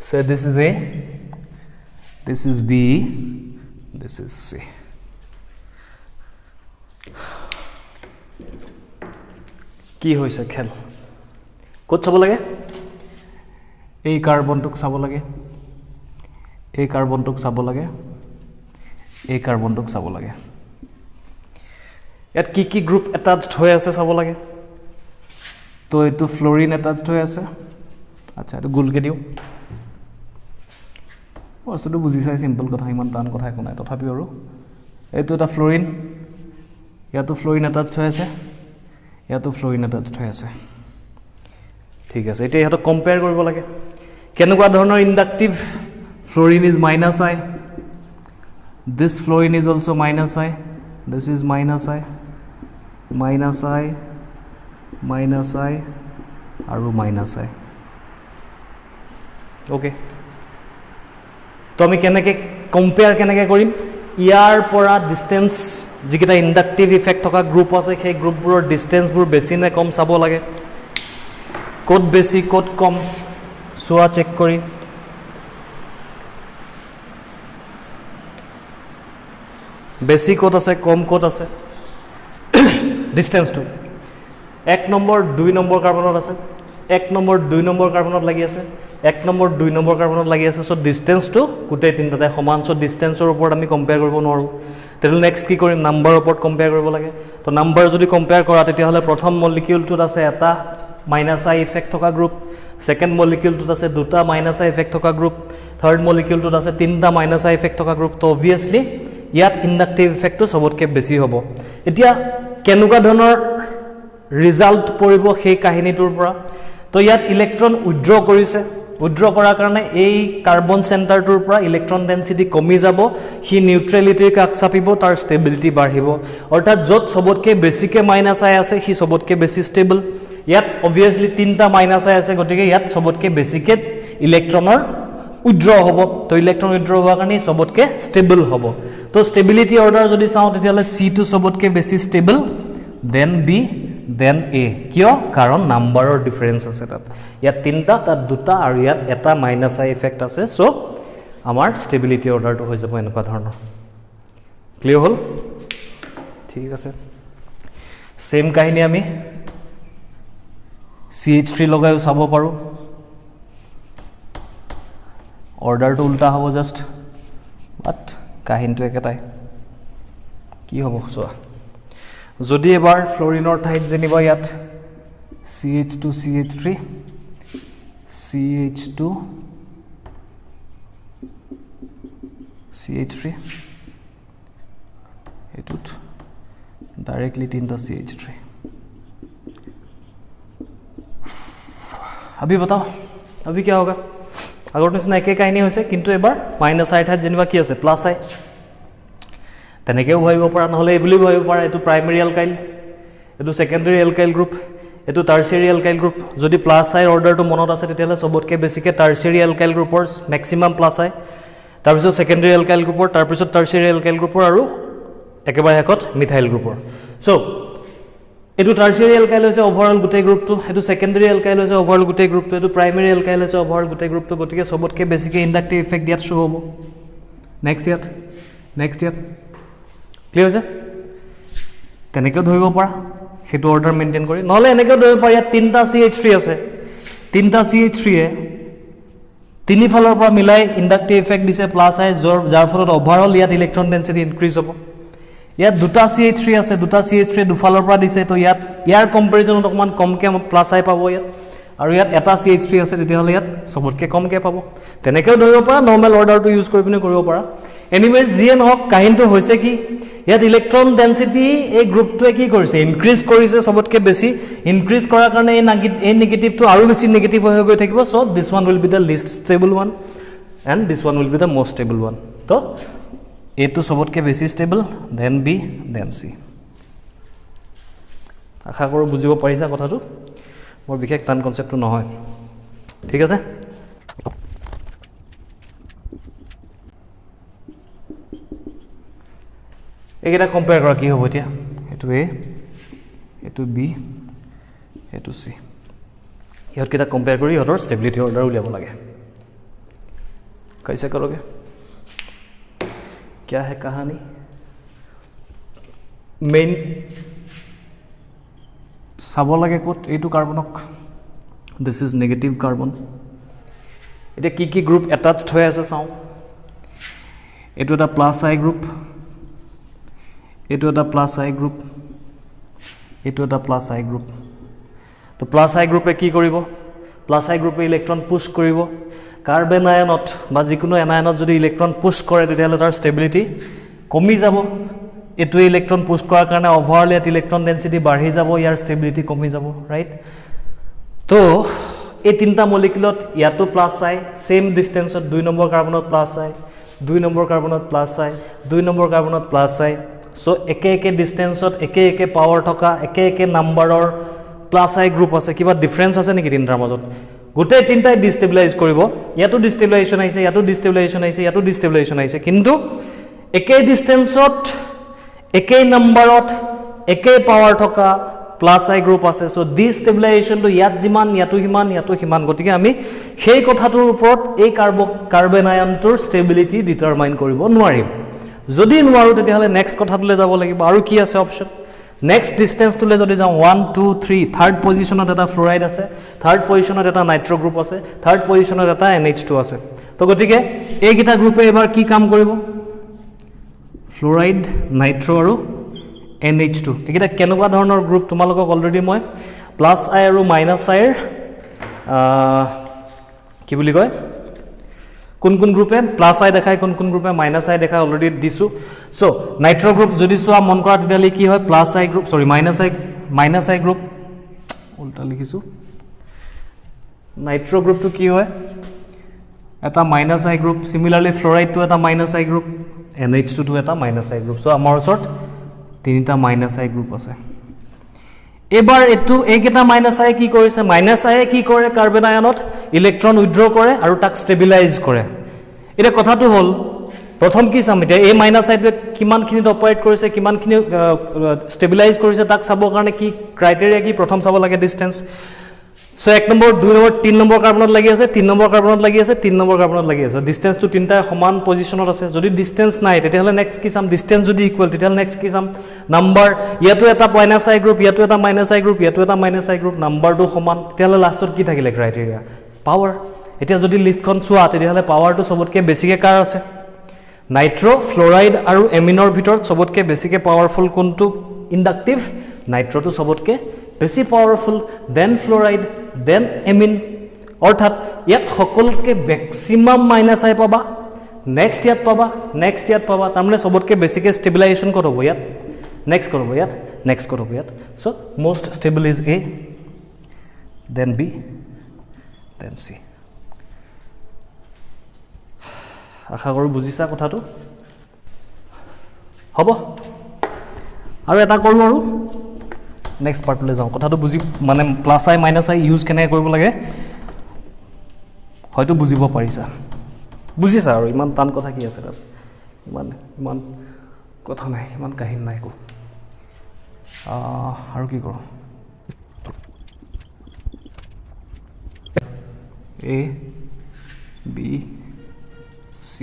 so this is A this is B this is C কি হৈছে খেল ক'ত চাব লাগে এই কাৰ্বনটোক চাব লাগে এই কাৰ্বনটোক চাব লাগে এই কাৰ্বনটোক চাব লাগে ইয়াত কি কি গ্ৰুপ এটাচড হৈ আছে চাব লাগে তো এইটো ফ্লোৰিন এটাচড হৈ আছে আচ্ছা এইটো গোলকে দিও বস্তুটো বুজি চাই সিম্পল কথা ইমান টান কথা একো নাই তথাপি আৰু এইটো এটা ফ্লোৰিন ইয়াতো ফ্লোৰিন এটাচড হৈ আছে ইয়াতো ফ্লোৰিন এটাচড হৈ আছে ঠিক আছে এতিয়া ইহঁতক কম্পেয়াৰ কৰিব লাগে কেনেকুৱা ধৰণৰ inductive fluorine is minus I this fluorine is also minus I this is minus I minus I minus I aru minus I okay তো আমি কেনেকৈ কম্পেয়াৰ কেনেকৈ কৰিম ইয়াৰ পৰা ডিষ্টেঞ্চ যিকেইটা ইণ্ডাক্টিভ ইফেক্ট থকা গ্ৰুপ আছে সেই গ্ৰুপবোৰৰ ডিষ্টেঞ্চবোৰ বেছি নে কম চাব লাগে ক'ত বেছি ক'ত কম চোৱা চেক কৰি বেছি ক'ত আছে কম ক'ত আছে ডিষ্টেঞ্চটো 1 নম্বৰ 2 নম্বৰ কাৰ্বনত আছে 1 নম্বৰ 2 নম্বৰ কাৰ্বনত লাগি আছে 1 নম্বৰ 2 নম্বৰ কাৰ্বনত লাগি আছে সো ডিষ্টেঞ্চটো গোটেই তিনিটাতে সমান সো ডিষ্টেঞ্চৰ ওপৰত আমি কম্পেয়াৰ কৰিব নোৱাৰো তেল নেক্সট কি কৰিম নাম্বাৰৰ ওপৰত কম্পেয়াৰ কৰিব লাগে তো নাম্বাৰ যদি কম্পেয়াৰ কৰা তেতিয়া হলে প্ৰথম মলিকিউলটোত আছে এটা -i ইফেক্ট থকা গ্ৰুপ সেকেন্ড মলিকিউলটোত আছে দুটা -i ইফেক্ট থকা গ্ৰুপ থাৰ্ড মলিকিউলটোত আছে তিনটা -i ইফেক্ট থকা গ্ৰুপ তো অবভিয়াসলি ইয়াত ইন্ডাক্টিভ ইফেক্টটো সবতকে বেছি হ'ব এতিয়া কেনেকুৱা ধৰণৰ ৰিজাল্ট পৰিব সেই কাহিনীটোৰ পৰা তো ইয়াত ইলেক্ট্ৰন উইথড্ৰ কৰিছে উইথড্ৰ কৰাৰ কাৰণে এই কাৰ্বন চেণ্টাৰটোৰ পৰা ইলেক্ট্ৰন ডেন্সিটি কমি যাব হি নিউট্ৰেলিটিৰ কাষ চাপিব তাৰ ষ্টেবিলিটি বাঢ়িব অৰ্থাৎ য'ত সবতকে বেছিকে -i আছে হি সবতকে বেছি ষ্টেবল ইয়াত অবভিয়াসলি তিনটা -i আছে গতিকে ইয়াত সবতকে বেছিকে ইলেক্ট্ৰনৰ উইথড্ৰ হ'ব তো ইলেক্ট্ৰন উইথড্ৰ হোৱাৰ কাৰণে সবতকে ষ্টেবল হ'ব তো ষ্টেবিলিটি অৰ্ডাৰ যদি চাওঁ তেতিয়াহ'লে C টো সবতকে বেছি stable then B then A কিয় কাৰণ নাম্বাৰৰ ডিফাৰেন্স আছে তাত ইয়াত তিনটা তাত দুটা আৰু ইয়াত এটা -i ইফেক্ট আছে সো আমাৰ ষ্টেবিলিটি অৰ্ডাৰটো হৈ যাব এনেকুৱা ধৰণৰ ক্লিয়াৰ হ'ল ঠিক আছে সেম কাহিনী আমি CH3 লগাইও চাব পাৰো অৰ্ডাৰটো উল্টা হ'ব জাস্ট বাট কাহিনীটো একেটাই কি হ'ব চোৱা যদি এবাৰ ফ্লোৰিনৰ ঠাইত যেনিবা ইয়াত CH2 CH3 CH2 CH3 एटुट directly तीनटा CH3 अभी बताओ अभी क्या होगा আগৰ নিচিনা একে কাহিনী হৈছে কিন্তু এবাৰ -i ঠাইত যেনিবা কি আছে +i তেনেকেও ভাবিব পৰা নহলে এই বুলি ভাবিব পৰা এটো প্ৰাইমাৰী এলকাইল এটো সেকেন্ডাৰী এলকাইল গ্ৰুপ এটো টাৰচিয়াৰী এলকাইল গ্ৰুপ যদি +i অৰ্ডাৰটো মনত আছে তেতিয়ালে সবতকে বেছিকে টাৰচিয়াৰী এলকাইল গ্ৰুপৰ ম্যাক্সিমাম +i তাৰ পিছত সেকেন্ডাৰী এলকাইল গ্ৰুপৰ তাৰ পিছত টাৰচিয়াৰী এলকাইল গ্ৰুপৰ আৰু একেবাৰে হেকত মিথাইল গ্ৰুপৰ সো এটো টাৰচিয়াৰী এলকাইল হৈছে ওভাৰঅল গোটেই গ্ৰুপটো এটো সেকেন্ডাৰী এলকাইল হৈছে ওভাৰঅল গোটেই গ্ৰুপটো এটো প্ৰাইমাৰী এলকাইল হৈছে ওভাৰঅল গোটেই গ্ৰুপটো গতিকে সবতকে বেছিকে ইন্ডাক্টিভ ইফেক্ট দিয়াত শো হ'ব নেক্সট ইয়াত ক্লিয়াৰ হৈছে তেনেকৈ ধৰিব পাৰা হেতু অৰ্ডাৰ মেইনটেইন কৰি নহলে এনেকৈ ধৰিব পাৰা ইয়াত তিনটা CH3 আছে তিনটা CH3 এ তিনি ফালৰ পৰা মিলাই ইন্ডাক্টিভ ইফেক্ট দিছে +i যাৰ ফলত ওভাৰঅল ইয়াত ইলেক্ট্ৰন ডেন্সিটি ইনক্ৰিজ হ'ব ইয়াত দুটা CH3 আছে দুটা CH3 দুফালৰ পৰা দিছে তো ইয়াত ইয়াৰ কম্পেৰিজনত অকমান কমকে +i পাব ইয়াত আৰু ইয়াত এটা CH3 আছে তেতিয়াহলে ইয়াত সবতকে কমকে পাব তেনেকৈ ধৰিব পাৰা নৰমাল অৰ্ডাৰটো ইউজ কৰি পিনে কৰিব পাৰা এনিৱেজ জিএন হক কাহিনীটো হৈছে কি ইয়াত ইলেক্ট্ৰন ডেন্সিটি এই গ্ৰুপটোৱে কি কৰিছে ইনক্ৰিজ কৰিছে সবতকে বেছি ইনক্ৰিজ কৰাৰ কাৰণে এই নেগেটিভটো আৰু বেছি নেগেটিভ হৈ গৈ থাকিব so this one will be the least stable one and this one will be the most stable one তো এটো সবতকে বেছি stable then B then C আশা কৰো বুজিব পাৰিছা কথাটো মোৰ বিশেষ টান কনসেপ্টটো নহয় ঠিক আছে একেটা কম্পেয়াৰ কৰা কি হ'ব এতিয়া এটো A এটো B এটো C ইহত কেটা কম্পেয়াৰ কৰি ইহতৰ ষ্টেবিলিটি অৰ্ডাৰ উলিয়াব লাগে कैसे करोगे क्या है कहानी मेन চাব লাগে কোট এইটো কাৰ্বনক দিস ইজ নেগেটিভ কাৰ্বন এটা কি গ্ৰুপ অ্যাটাচড হৈ আছে চাও এটো এটা +i গ্ৰুপ এটো এটা +i গ্ৰুপ এটো এটা +i গ্ৰুপ তো +i গ্ৰুপে কি কৰিব +i গ্ৰুপে ইলেক্ট্ৰন পুশ কৰিব কাৰ্বন আয়নত বা যিকোনো এনায়নত যদি ইলেক্ট্ৰন পুশ কৰে তেতিয়াহলে তাৰ ষ্টেবিলিটি কমি যাব এটো ইলেক্ট্ৰন পুশ কৰাৰ কাৰণে ওভাৰঅল এট ইলেক্ট্ৰন ডেন্সিটি বাঢ়ি যাব ইয়াৰ ষ্টেবিলিটি কমি যাব ৰাইট তো এই তিনটা মলিকিউলত ইয়াতো +i সেম ডিসটেন্সত 2 নম্বৰ কাৰ্বনত +i 2 নম্বৰ কাৰ্বনত +i 2 নম্বৰ কাৰ্বনত +i সো একে ডিসটেন্সত একে পাৱাৰ থকা একে নাম্বাৰৰ +i গ্ৰুপ আছে কিবা ডিফাৰেন্স আছে নেকি তিনটাৰ মাজত গোটে তিনটাই ডিস্টেবিলাইজ কৰিব ইয়াতো ডিস্টেবিলাইজেশন আহিছে ইয়াতো ডিস্টেবিলাইজেশন আহিছে ইয়াতো ডিস্টেবিলাইজেশন আহিছে কিন্তু একেই ডিস্টেন্সত একেই নম্বৰত একেই পাৱাৰ থকা প্লাস আই গ্ৰুপ আছে সো ডিস্টেবিলাইজেশনটো ইয়াত যিমান ইয়াতো হিমান গতিকে আমি সেই কথাটোৰ ওপৰত এই কাৰ্বন আয়নটোৰ ষ্টেবিলিটি ডিটাৰমাইন কৰিব নোৱাৰিম যদি নোৱাৰো তেতিয়াহলে নেক্সট কথাটোলৈ যাব লাগিব আৰু কি আছে অপচন নেক্সট ডিস্টেন্স টুলে যদি যাও 1 2 3 থাৰ্ড পজিশনত এটা ফ্লোৰাইড আছে থাৰ্ড পজিশনত এটা নাইট্ৰো গ্ৰুপ আছে থাৰ্ড পজিশনত এটা NH2 আছে তো গতিকে এই গিটা গ্ৰুপে এবাৰ কি কাম কৰিব ফ্লোৰাইড নাইট্ৰো আৰু NH2 একিটা কেনেকুৱা ধৰণৰ গ্ৰুপ তোমালোকক অলৰেডি মই প্লাস আই আৰু মাইনাস আই এৰ কি বুলি কয় কোন গ্ৰুপে প্লাস আই দেখায় কোন গ্ৰুপে মাইনাস আই দেখায় অলৰেডি দিছো সো নাইট্ৰো গ্ৰুপ যদি সোৱা মন কৰা তেতিয়ালে কি হয় প্লাস আই গ্ৰুপ সৰি মাইনাস আই গ্ৰুপ উল্টা লিখিছো নাইট্ৰো গ্ৰুপটো কি হয় এটা মাইনাস আই গ্ৰুপ সিমিলাৰলি ফ্লোৰাইড টো এটা মাইনাস আই গ্ৰুপ NH2 টো এটা মাইনাস আই গ্ৰুপ সো আমাৰ ওচৰত তিনিটা মাইনাস আই গ্ৰুপ আছে এবাৰ এটো এইকেটা মাইনাস আই কি কৰিছে মাইনাস আই কি কৰে কাৰ্বন আয়নত ইলেক্ট্ৰন উইথড্ৰ কৰে আৰু তাক ষ্টেবিলাইজ কৰে এটা কথাটো হল প্ৰথম কি চাম এতিয়া এই মাইনাস আইটো কিমানখিনিত অপাৰেট কৰিছে কিমানখিনি ষ্টেবিলাইজ কৰিছে তাক চাবৰ কাৰণে কি ক্ৰাইটেৰিয়া কি প্ৰথম চাব লাগে distance so 1 number 2 number 3 number কাৰ্বনত লাগি আছে 3 নম্বৰ কাৰ্বনত লাগি আছে 3 নম্বৰ কাৰ্বনত লাগি আছে ডিসটেন্স টু তিনটা সমান পজিশনত আছে যদি ডিসটেন্স নাই তেতিয়াহলে নেক্সট কি চাম ডিসটেন্স যদি ইকুয়াল তেতিয়াহলে নেক্সট কি চাম নাম্বার ইয়াতো এটা মাইনাস আই গ্ৰুপ ইয়াতো এটা মাইনাস আই গ্ৰুপ ইয়াতো এটা মাইনাস আই গ্ৰুপ নাম্বাৰটো সমান তেতিয়াহলে লাষ্টত কি থাকিলে ক্ৰাইটেৰিয়া পাৱাৰ এতিয়া যদি লিষ্টখন চোৱা তেতিয়াহলে পাৱাৰটো সবতকে বেছিকে কাৰ আছে নাইট্ৰো ফ্লোৰাইড আৰু এমিনৰ ভিতৰত সবতকে বেছিকে পাৱাৰফুল কোনটো ইন্ডাকটিভ নাইট্ৰোটো সবতকে বেছি পাৱাৰফুল দেন ফ্লোৰাইড দেন এমিন অৰ্থাৎ ইয়াত সকলকে ম্যাক্সিমাম মাইনাস আই পাবা নেক্সট ইয়াত পাবা তাৰমানে সবতকে বেছিকে ষ্টেবিলাইজেশন ক'ত হ'ব ইয়াত নেক্সট ক'ত হ'ব ইয়াত নেক্সট ক'ত হ'ব ইয়াত so most stable is A then B then C আশা কৰো বুজিছা কথাটো হ'ব আৰু এটা কৰো আৰু নেক্সট পাৰ্টলৈ যাওঁ কথাটো বুজি মানে প্লাস আই মাইনাস আই ইউজ কেনে কৰিব লাগে হয়তো বুজিব পাৰিছা বুজিছা আৰু ইমান টান কথা কি আছে তাত ইমান কথা নাই ইমান কাহিনী নাই কো আৰু কি কৰো A B C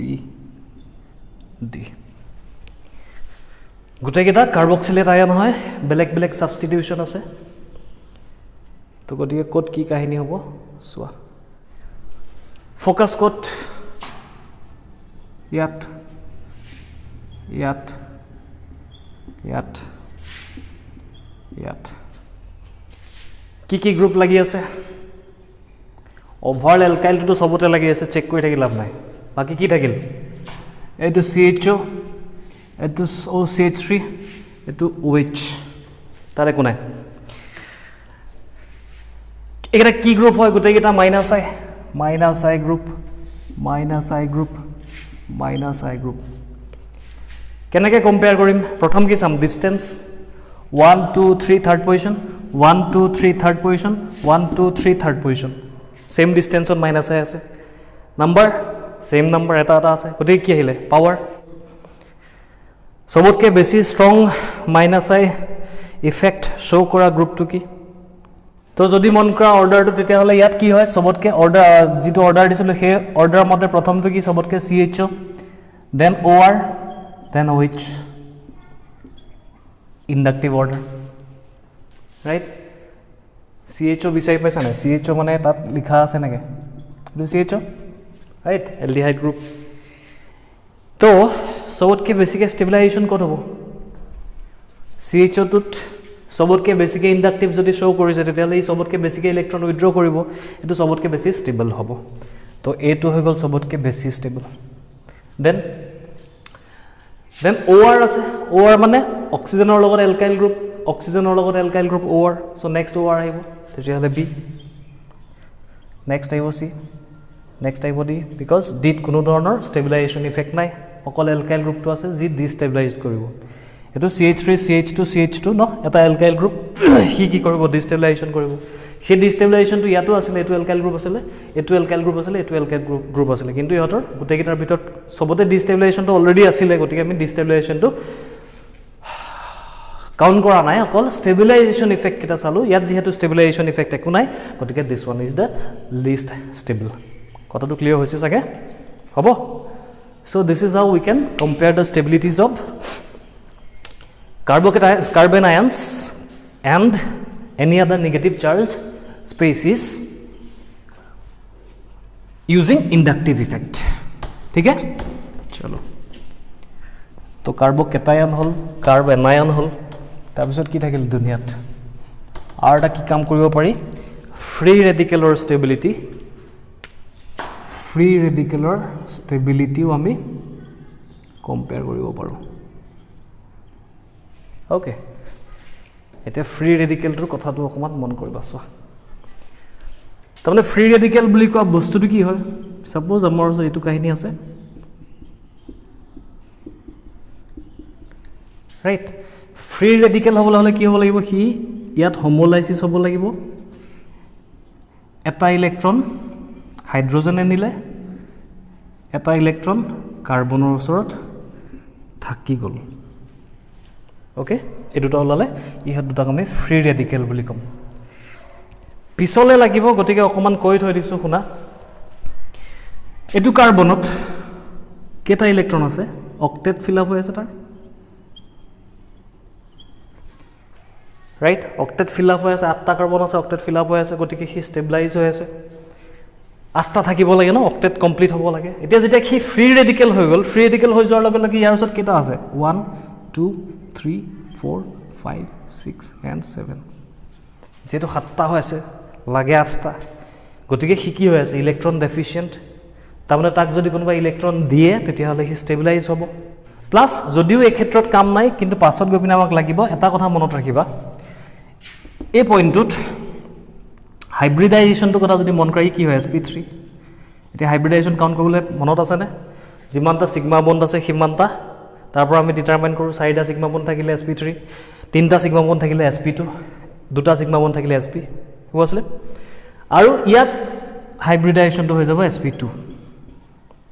D গোটেইকেইটা কাৰ্বক্সিলেট আয়ন হয় বেলেগ সাবস্টিটিউশন আছে তো গতিকে কোড কি কাহিনী হ'ব সোৱা ফোকাস কোড ইয়াত কি গ্ৰুপ লাগি আছে ওভাৰঅল এলকাইলটো সবতে লাগি আছে চেক কৰি থাকি লাভ নাই বাকি কি থাকিল এইটো CHO এইটো OCH3 এইটো OH তাৰে কোনে এটা কি গ্ৰুপ হয় গোটেইকেইটা মাইনাস আই গ্ৰুপ কেনেকৈ কম্পেয়াৰ কৰিম প্ৰথম কি চাম distance 1 2 3 third position 1 2 3 third position 1 2 3 third position same ডিসটেন্সত মাইনাস আই আছে নাম্বাৰ সেম নাম্বাৰ এটা আছে গতিকে কি আহিলে পাৱাৰ সবতকে বেছি স্ট্ৰং মাইনাস আই ইফেক্ট শো কৰা গ্ৰুপটো কি তো যদি মন কৰা অৰ্ডাৰটো তেতিয়াহলে ইয়াত কি হয় সবতকে অৰ্ডাৰ যেটো অৰ্ডাৰ দিছিল হে অৰ্ডাৰ মতে প্ৰথমটো কি সবতকে CHO then OR then OH inductive order right CHO বিচাৰি পাইছা না CHO মানে তাত লিখা আছে নেকি এইটো CHO ৰাইট এলডিহাইড গ্ৰুপ তো সবতকে বেছিকে ষ্টেবিলাইজেশন ক'ত হ'ব CHO টুত সবতকে বেছিকে ইন্ডাকটিভ যদি শো কৰিছে তেতিয়ালে ই সবতকে বেছিকে ইলেক্ট্ৰন উইথড্ৰ কৰিব এটো সবতকে বেছি ষ্টেবল হ'ব তো এটো হৈ গল সবতকে বেছি ষ্টেবল দেন OR আছে OR মানে অক্সিজেনৰ লগত alkyl group OR so next OR আহিব তেতিয়ালে B নেক্সট আহিব C নেক্সট আহিব D বিকজ D কোনো ধৰণৰ ষ্টেবিলাইজেশন ইফেক্ট নাই অকল এলকাইল গ্ৰুপটো আছে যি ডিষ্টেবিলাইজড কৰিব এটো CH3 CH2 CH2 ন এটা এলকাইল গ্ৰুপ কি কৰিব ডিষ্টেবিলাইজেশন কৰিব সেই ডিষ্টেবিলাইজেশ্যনটো ইয়াতো আছিলে, এইটো এলকাইল গ্ৰুপ আছিলে, এইটো এলকাইল গ্ৰুপ আছিলে, এইটো এলকাইল গ্ৰুপ আছিলে, কিন্তু ইহঁতৰ গোটেইকেইটাৰ ভিতৰত চবতে ডিষ্টেবিলাইজেশ্যনটো অলৰেডি আছিলে, গতিকে আমি ডিষ্টেবিলাইজেশ্যনটো কাউণ্ট কৰা নাই, অকল ষ্টেবিলাইজেশ্যন ইফেক্ট কেইটা চালোঁ। ইয়াত যিহেতু ষ্টেবিলাইজেশ্যন ইফেক্ট একো নাই, গতিকে this one is the least stable. কথাটো ক্লিয়াৰ হৈছে চাগে? হ'ব? So' this is how we can compare the stabilities of carbon ions and any other negative charged species using inductive effect. ठीक है? चलो तो कार्बोकेटायन हल, कार्बोएनायन हल, তাৰপিছত কি থাকিল দুনিয়াত আৰু এটা কি কাম কৰিব পাৰি, ফ্ৰী ৰেডিকেলৰ ষ্টেবিলিটিও আমি কম্পেয়াৰ কৰিব পাৰোঁ। অ'কে, এতিয়া ফ্ৰী ৰেডিকেলটোৰ কথাটো অকণমান মন কৰিবা চোৱা। তাৰমানে ফ্ৰী ৰেডিকেল বুলি কোৱা বস্তুটো কি হয়, ছাপ'জ আমাৰ ওচৰত এইটো কাহিনী আছে, ৰাইট? ফ্ৰী ৰেডিকেল হ'বলৈ হ'লে কি হ'ব লাগিব, সি ইয়াত হোমোলাইচিছ হ'ব লাগিব, এটা ইলেক্ট্ৰন হাইড্ৰজেনে নিলে, এটা ইলেক্ট্ৰন কাৰ্বনৰ ওচৰত থাকি গ'ল। অ'কে, এই দুটা ওলালে ইহঁত দুটাক আমি ফ্ৰী ৰেডিকেল বুলি ক'ম। পিছলৈ লাগিব, গতিকে অকণমান কৈ থৈ দিছোঁ শুনা। এইটো কাৰ্বনত কেইটা ইলেক্ট্ৰন আছে, অক্টেট ফিল আপ হৈ আছে তাৰ, ৰাইট? অক্টেট ফিল আপ হৈ আছে, 8টা কাৰ্বন আছে, অক্টেট ফিল আপ হৈ আছে, গতিকে সি ষ্টেবিলাইজ হৈ আছে। 8টা থাকিব লাগে ন, অক্টেট কমপ্লিট হ'ব লাগে। এতিয়া যেতিয়া সি ফ্ৰী ৰেডিকেল হৈ গ'ল, ফ্ৰী ৰেডিকেল হৈ যোৱাৰ লগে লগে ইয়াৰ ওচৰত কেইটা আছে, 1 2 3 4 5 6 and 7, যিহেতু 7টা হৈ আছে, লাগে 8টা, গতিকে সি কি হৈ আছে, ইলেক্ট্ৰন ডেফিচিয়েণ্ট। তাৰমানে তাক যদি কোনোবা ইলেক্ট্ৰন দিয়ে তেতিয়াহ'লে সি ষ্টেবিলাইজ হ'ব। প্লাছ যদিও এই ক্ষেত্ৰত কাম নাই, কিন্তু পাছত গৈ পিনে আমাক লাগিব, এটা কথা মনত ৰাখিবা, এই পইণ্টটোত হাইব্ৰিডাইজেশ্যনটোৰ কথা যদি মন কৰি কি হয়, sp3। এতিয়া হাইব্ৰিডাইজেশ্যন কাউণ্ট কৰিবলৈ মনত আছেনে? যিমানটা ছিগমা বণ্ড আছে সিমানটা, তাৰ পৰা আমি ডিটাৰমাইন কৰোঁ, 4টা ছিগমা বণ্ড থাকিলে sp3, 3টা ছিগমা বণ্ড থাকিলে sp2, 2টা ছিগমা বণ্ড থাকিলে sp, হ'ব আছিলে। আৰু ইয়াত হাইব্ৰিডাইজেশ্যনটো হৈ যাব sp2।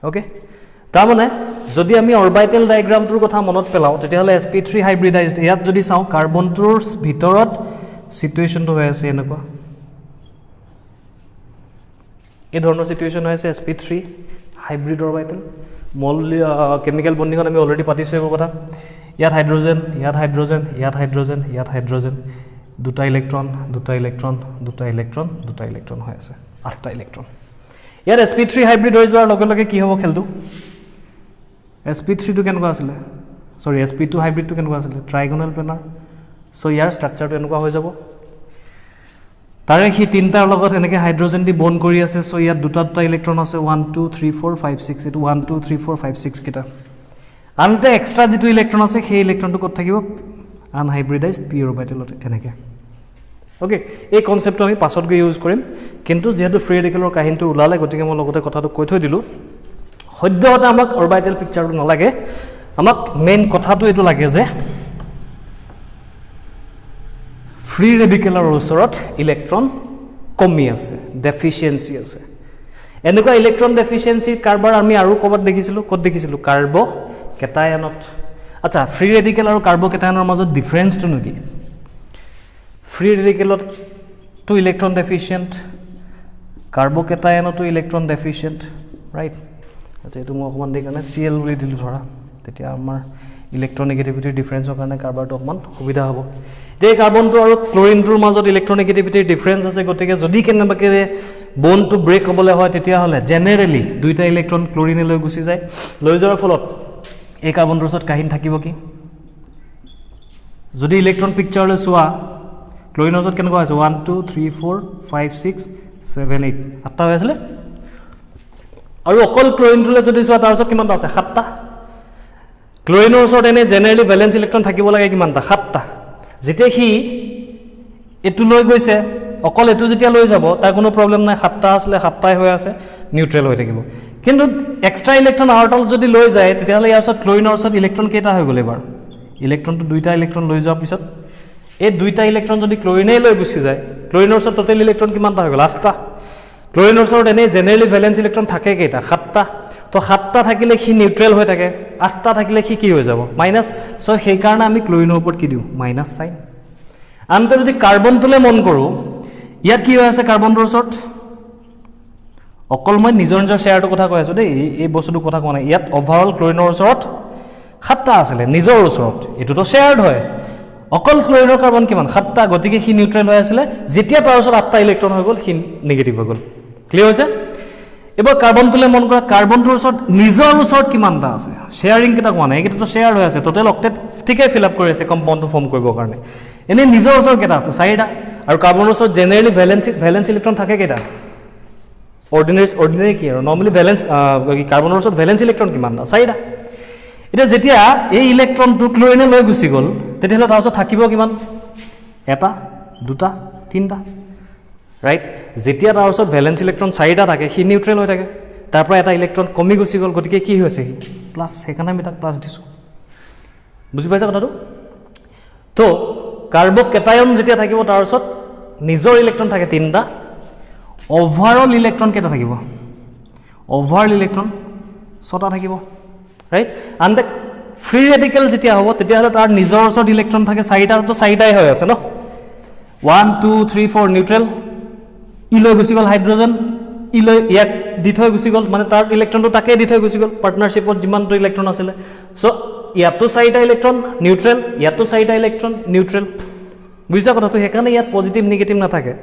অ'কে, তাৰমানে যদি আমি অৰবাইটেল ডায়েগ্ৰামটোৰ কথা মনত পেলাওঁ, তেতিয়াহ'লে sp3 হাইব্ৰিডাইজড। ইয়াত যদি চাওঁ, কাৰ্বনটোৰ ভিতৰত চিটুৱেশ্যনটো হৈ আছে এনেকুৱা, এই ধৰণৰ চিটুৱেশ্যন হৈ আছে, sp3 হাইব্ৰিড অৰবাইটেল। কেমিকেল বণ্ডিঙত আমি অলৰেডি পাতিছোঁ এইবোৰ কথা। ইয়াত হাইড্ৰজেন, ইয়াত হাইড্ৰজেন, ইয়াত হাইড্ৰজেন, ইয়াত হাইড্ৰজেন, 2টা ইলেক্ট্ৰন, 2টা ইলেক্ট্ৰন, 2টা ইলেক্ট্ৰন, 2টা ইলেক্ট্ৰন হৈ আছে, 8টা ইলেক্ট্ৰন। ইয়াত sp3 হাইব্ৰিড হৈ যোৱাৰ লগে লগে কি হ'ব খেলটো, sp3টো কেনেকুৱা আছিলে, চৰি sp2 হাইব্ৰিডটো কেনেকুৱা আছিলে, ট্ৰাইগনেল প্লেনাৰ। চ' ইয়াৰ ষ্ট্ৰাকচাৰটো এনেকুৱা হৈ যাব, তাৰে সি 3টাৰ লগত এনেকৈ হাইড্ৰজেন দি বণ্ড কৰি আছে। চ' ইয়াত 2টা ইলেক্ট্ৰন আছে, 1 2 3 4 5 6, এইটো 1 2 3 4 5 6 কেইটা। আনহাতে এক্সট্ৰা যিটো ইলেক্ট্ৰন আছে, সেই ইলেক্ট্ৰনটো ক'ত থাকিব, আনহাইব্ৰিডাইজড পি অৰবাইটেলত এনেকৈ। অ'কে, এই কনচেপ্টটো আমি পাছত গৈ ইউজ কৰিম, কিন্তু যিহেতু ফ্ৰী ৰেডিকেলৰ কাহিনীটো ওলালে, গতিকে মই লগতে কথাটো কৈ থৈ দিলোঁ। সদ্যহতে আমাক অৰবাইটেল পিকচাৰটো নালাগে, আমাক মেইন কথাটো এইটো লাগে যে ফ্ৰী ৰেডিকেলৰ ওচৰত ইলেক্ট্ৰন কমি আছে, ডেফিচিয়েঞ্চি আছে। এনেকুৱা ইলেক্ট্ৰন ডেফিচিয়েঞ্চি কাৰবাৰ আমি আৰু ক'ৰবাত দেখিছিলোঁ, ক'ত দেখিছিলোঁ, কাৰ্বকেটায়নত। আচ্ছা, ফ্ৰী ৰেডিকেল আৰু কাৰ্বকেটায়নৰ মাজত ডিফাৰেঞ্চটোনো কি? ফ্ৰী ৰেডিকেলতো ইলেক্ট্ৰন ডেফিচিয়েণ্ট, কাৰ্বকেটায়নতো ইলেক্ট্ৰন ডেফিচিয়েণ্ট, ৰাইট? আচ্ছা, এইটো মই অকণমান দেৰি কাৰণে Cl বুলি দিলোঁ ধৰা, তেতিয়া আমাৰ ইলেক্ট্ৰনেগেটিভিটিৰ ডিফাৰেঞ্চৰ কাৰণে কাৰ্বাৰটো অকণমান সুবিধা হ'ব। এতিয়া কাৰ্বনটো আৰু ক্লৰিনটোৰ মাজত ইলেক্ট্ৰনেগেটিভিটিৰ ডিফাৰেঞ্চ আছে, গতিকে যদি কেনেবাকৈ বণ্ডটো ব্ৰেক হ'বলৈ হয়, তেতিয়াহ'লে জেনেৰেলি 2টা ইলেক্ট্ৰন ক্লৰিনে লৈ গুচি যায়। লৈ যোৱাৰ ফলত এই কাৰ্বনটোৰ ওচৰত কাহিনী থাকিব কি, যদি ইলেক্ট্ৰন পিকচাৰলৈ চোৱা, ক্লৰিনৰ ওচৰত কেনেকুৱা হৈছে, 1 2 3 4 5 6 7 8, 8টা হৈ আছিলে। আৰু অকল ক্লৰিনটোলৈ যদি চোৱা, তাৰ ওচৰত কিমানটা আছে, 7টা। ক্লৰিনৰ ওচৰত এনেই জেনেৰেলি ভেলেন্স ইলেক্ট্ৰন থাকিব লাগে কিমানটা, 7টা। যেতিয়া সি এইটো লৈ গৈছে, অকল এইটো যেতিয়া লৈ যাব, তাৰ কোনো প্ৰব্লেম নাই, 7টা আছিলে, 7টাই হৈ আছে, নিউট্ৰেল হৈ থাকিব। কিন্তু এক্সট্ৰা ইলেক্ট্ৰন আউটল যদি লৈ যায়, তেতিয়াহ'লে ইয়াৰ ওচৰত ক্লৰিনৰ ওচৰত ইলেক্ট্ৰন কেইটা হৈ গ'ল এইবাৰ, ইলেক্ট্ৰনটো 2টা ইলেক্ট্ৰন লৈ যোৱাৰ পিছত, এই 2টা ইলেক্ট্ৰন যদি ক্লৰিনেই লৈ গুচি যায়, ক্লোৰিনৰ ওচৰত টোটেল ইলেক্ট্ৰন কিমানটা হৈ গ'ল 8টা ক্লোৰিনৰ ওচৰত এনে জেনেৰেলি ভ্যালেন্স ইলেক্ট্ৰন থাকে কেইটা 7টা তো 7টা থাকিলে সি নিউট্ৰেল হৈ থাকে 8টা থাকিলে সি কি হৈ যাব মাইনাস সো সেই কাৰণে আমি ক্লোৰিনৰ ওপৰত কি দিও মাইনাস সাইন আনতে যদি কাৰ্বনটোলে মন কৰো ইয়াত কি হৈ আছে কাৰ্বনটোৰ ওচৰত অকল মই নিজৰ নিজৰ শেয়াৰটো কথা কৈ আছো দেই এই বস্তুটো কথা কোৱা নাই ইয়াত ওভাৰঅল ক্লোৰিনৰ ওচৰত 7টা আছিল নিজৰ ওচৰত এটোটো শেয়াৰড হয় অকল ক্লোৰিনৰ কাৰ্বন কিমান 7টা গতিকে সি নিউট্ৰেল হৈ আছিল যেতিয়া তাৰ ওচৰত 8টা ইলেক্ট্ৰন হৈ গ'ল সি নেগেটিভ হৈ গ'ল ক্লিয়াৰ হৈছে এবাৰ কাৰ্বনটোলে মন কৰা কাৰ্বনটোৰ ওচৰত নিজৰ ওচৰত কিমানটা আছে শেয়াৰিং কেটা কোৱা নাই এইটো শেয়াৰড হৈ আছে টোটেল অক্টেট ঠিকে ফিল আপ কৰি আছে কম্পাউণ্ডটো ফৰ্ম কৰিবৰ কাৰণে এনে নিজৰ ওচৰত কেটা আছে 4টা আৰু কাৰ্বনৰ ওচৰত জেনেৰেলি ভ্যালেন্স ইলেক্ট্ৰন থাকে কেটা অৰ্ডিনাৰী কি আৰু নৰমালি ভ্যালেন্স কাৰ্বনৰ ওচৰত ভ্যালেন্স ইলেক্ট্ৰন কিমান 4টা এটা যেতিয়া এই ইলেক্ট্ৰনটো ক্লোৰিনে লৈ গুছি গ'ল তেতিয়াহ'লে তাৰ ওচৰত থাকিব কিমান এটা দুটা তিনটা ৰাইট যেতিয়া তাৰ ওচৰত ভ্যালেন্স ইলেক্ট্ৰন 4টা থাকে সি নিউট্ৰেল হৈ থাকে তাৰ পৰা এটা ইলেক্ট্ৰন কমি গুছি গ'ল গতিকে কি হৈছে সি প্লাস সেইকাৰণে আমি তাক প্লাস দিছো বুজি পাইছা কথাটো তো কাৰ্বকেটায়ন যেতিয়া থাকিব তাৰ ওচৰত নিজৰ ইলেক্ট্ৰন থাকে 3টা ওভাৰঅল ইলেক্ট্ৰন কেটা থাকিব ওভাৰঅল ইলেক্ট্ৰন 6টা থাকিব right and the free radical যেতিয়া হ'ব তেতিয়াহ'লে তাৰ নিজৰ ওচৰত ইলেক্ট্ৰন থাকে 4টা তো 4টাই হৈ আছে ন 1 2 3 4 নিউট্ৰেল ইলৈ গুছি গ'ল হাইড্ৰোজেন ইলৈ ইয়াক দি থৈ গুছি গ'ল মানে তাৰ ইলেক্ট্ৰনটো তাকে দি থৈ গুছি গ'ল পাৰ্টনাৰশ্বিপত যিমানটো ইলেক্ট্ৰন আছিল সো ইয়াতো 4টা ইলেক্ট্ৰন নিউট্ৰেল ইয়াতো 4টা ইলেক্ট্ৰন নিউট্ৰেল বুজিছা কথাটো হেকাৰণে ইয়াত পজিটিভ নেগেটিভ নাথাকে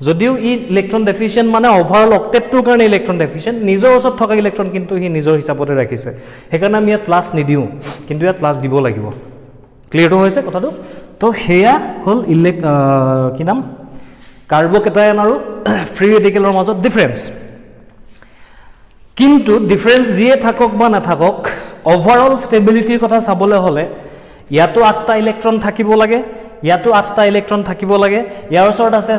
যদিও ই ইলেক্ট্ৰন ডেফিচিয়েন্ট মানে ওভাৰঅল অক্টেটটোৰ কাৰণে ইলেক্ট্ৰন ডেফিচিয়েন্ট নিজৰ ওচৰত থকা ইলেক্ট্ৰন কিন্তু হি নিজৰ হিচাপতে ৰাখিছে হেকাৰণে আমি ইয়াত প্লাস নিদিও কিন্তু ইয়াত প্লাস দিব লাগিব ক্লিয়াৰ হৈছে কথাটো তো হেয়া হল কি নাম কাৰ্বকেটায়ন আৰু ফ্ৰী ৰেডিকেলৰ মাজত ডিফাৰেন্স কিন্তু ডিফাৰেন্স যিয়ে থাকক বা নাথাকক ওভাৰঅল ষ্টেবিলিটিৰ কথা চাবলৈ হলে ইয়াতো 8টা ইলেক্ট্ৰন থাকিব লাগে ইয়াতো 8টা ইলেক্ট্ৰন থাকিব লাগে ইয়াৰ ওচৰত আছে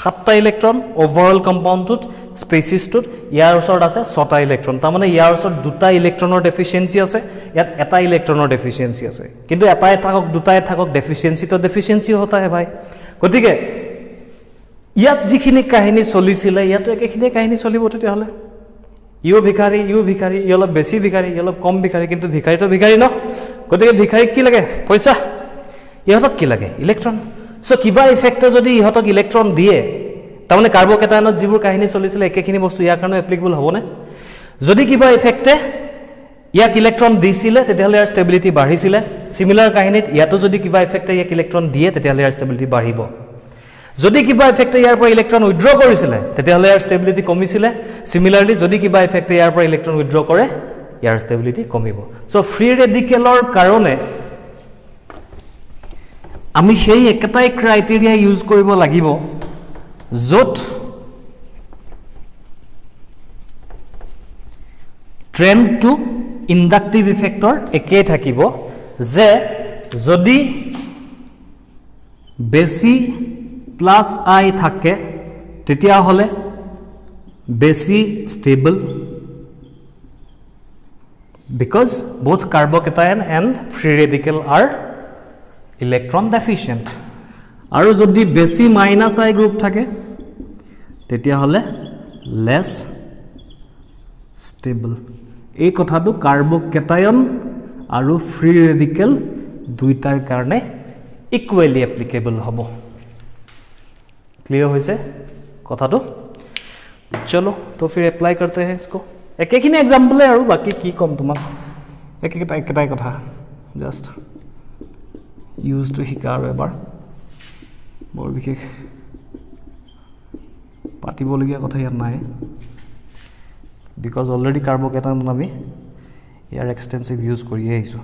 7টা ইলেক্ট্ৰন ওভাৰঅল কম্পাউণ্ডটোত স্পেচিছটোত ইয়াৰ ওচৰত আছে 6টা ইলেক্ট্ৰন তাৰ মানে ইয়াৰ ওচৰত 2টা ইলেক্ট্ৰনৰ ডেফিচিয়েন্সি আছে ইয়াত এটা ইলেক্ট্ৰনৰ ডেফিচিয়েন্সি আছে কিন্তু এটাই থাকক দুটাই থাকক ডেফিচিয়েন্সি তো ডেফিচিয়েন্সি হতা হে ভাই গতিকে ইয়াত যিখিনি কাহিনী চলিছিলে ইয়াতো একেখিনি কাহিনী চলিব তেতিয়াহ'লে ইউ ভিখাৰী ই অলপ বেছি ভিখাৰী ই অলপ কম ভিখাৰী কিন্তু ভিখাৰীটো ভিখাৰী ন গতিকে ভিখাৰীক কি লাগে পইচা ইহঁতক কি লাগে ইলেক্ট্ৰন সো কিবা ইফেক্টে যদি ইহঁতক ইলেক্ট্ৰন দিয়ে তাৰমানে কাৰ্বকেটায়নত যিবোৰ কাহিনী চলিছিলে একেখিনি বস্তু ইয়াৰ কাৰণে এপ্লিকেবল হ'বনে যদি কিবা ইফেক্টে ইয়াক ইলেক্ট্ৰন দিছিলে তেতিয়াহ'লে ইয়াৰ ষ্টেবিলিটি বাঢ়িছিলে সিমিলাৰ কাহিনীত ইয়াতো যদি কিবা ইফেক্টে ইয়াক ইলেক্ট্ৰন দিয়ে তেতিয়াহ'লে ইয়াৰ ষ্টেবিলিটি বাঢ়িব যদি কিবা ইফেক্টে ইয়াৰ পৰা ইলেক্ট্ৰন উইথড্ৰ কৰিছিলে তেতিয়াহ'লে ইয়াৰ ষ্টেবিলিটি কমিছিলে সিমিলাৰলি যদি কিবা ইফেক্টে ইয়াৰ পৰা ইলেক্ট্ৰন উইথড্ৰ কৰে ইয়াৰ ষ্টেবিলিটি কমিব সো ফ্ৰী ৰেডিকেলৰ কাৰণে আমি সেই একেটাই ক্ৰাইটেৰিয়া ইউজ কৰিব লাগিব য'ত ট্ৰেন্ড টু ইন্ডাকটিভ ইফেক্টৰ একে থাকিব যে যদি বেছি প্লাস আই থাকে তেতিয়া হলে বেছি stable because both carbocation and free radical are electron deficient আৰু যদি বেছি মাইনাস আই গ্ৰুপ থাকে তেতিয়া হলে লেস স্টেবল এই কথাটো কাৰ্বকেটায়ন আৰু ফ্ৰী ৰেডিকেল দুইটাৰ কাৰণে ইকুৱেলি এপ্লিকেবল হ'ব क्लियर होइसे কথাটো चलो तो फिर अप्लाई करते हैं इसको एकेखिनि एग्जांपल है और बाकी की कम तुमक एकेटाई कथा जस्ट यूज टू हिका और एबार बर विशेष पातिबलगिया कथा यार नाय बिकज ऑलरेडी कार्बोकेटायन আমি ইয়াৰ এক্সটেন্সিভ ইউজ কৰি আহিছো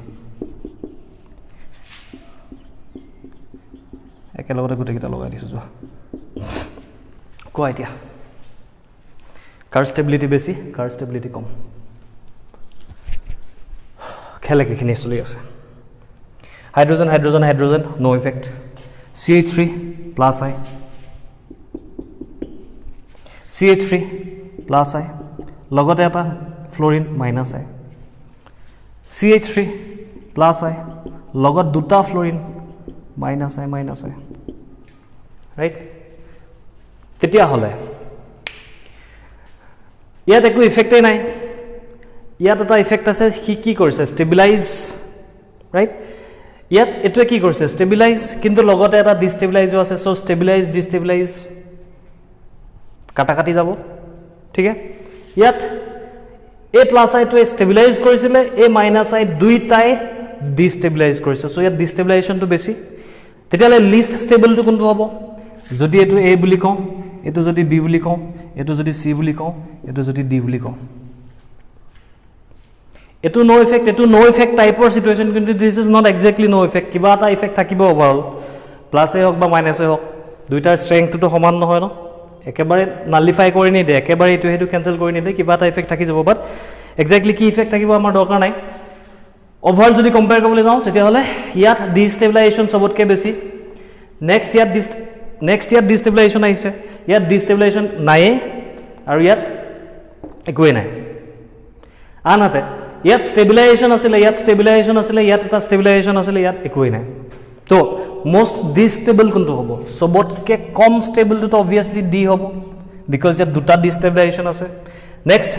একেলগতে গুটেকিটা লগাই দিছো যা को आइडिया कार स्टेबिलिटी बेसी कार स्टेबिलिटी कम खेले केखिनि चलि আছে hydrogen hydrogen hydrogen no effect CH3 plus I CH3 plus I লগতে এটা fluorine minus I CH3 plus I লগত দুটা ফ্লোরিন মাইনাস I राइट তেতিয়া হলে ইয়াত একো ইফেক্টই নাই ইয়াত এটা ইফেক্ট আছে কি কৰিছে ষ্টেবিলাইজ ৰাইট ইয়াত এটো কি কৰিছে ষ্টেবিলাইজ কিন্তু লগতে এটা ডিষ্টেবিলাইজও আছে সো ষ্টেবিলাইজ ডিষ্টেবিলাইজ কাটা যাব ঠিক আছে ইয়াত a plus i টো ষ্টেবিলাইজ কৰিছিলে a minus i দুইটাই ডিষ্টেবিলাইজ কৰিছে সো ইয়াত ডিষ্টেবিলাইজেশনটো বেছি তেতিয়ালে লিষ্ট ষ্টেবলটো কোনটো হ'ব যদি এটো a বুলি কওঁ এটো যদি b বুলি কওঁ এটো যদি c বুলি কওঁ এটো যদি d বুলি কওঁ এটো নো ইফেক্ট টাইপৰ সিচুৱেচন কিন্তু this is not exactly no effect কিবা এটা ইফেক্ট থাকিব ওভাৰঅল প্লাস এ হক বা মাইনাস এ হক দুইটাৰ ষ্ট্ৰেংথটো সমান নহয় ন একেবাৰে নালিফাই কৰি নিদে একেবাৰে এটো হেতু ক্যান্সেল কৰি নিদে কিবা এটা ইফেক্ট থাকি যাব বাট এক্স্যাক্টলি কি ইফেক্ট থাকিব আমাৰ দৰকাৰ নাই ওভাৰঅল যদি কম্পেয়াৰ কৰিবলৈ যাওঁ তেতিয়া হলে ইয়াত ডিষ্টেবিলাইজেশন সবতকে বেছি নেক্সট ইয়াত ডিষ্টেবিলাইজেশন আহিছে ইয়াত ডিষ্টেবিলাইজেশন নাই আৰু ইয়াত একোই নাই আনহাতে ইয়াত ষ্টেবিলাইজেশন আছিল ইয়াত এটা ষ্টেবিলাইজেশন আছিল ইয়াত একোই নাই তো মোস্ট ডিস্টেবল কোনটো হ'ব সবতকে কম ষ্টেবলটো তো অবভিয়াসলি ডি হ'ব বিকজ ইয়াত দুটা ডিস্টেবিলাইজেশন আছে নেক্সট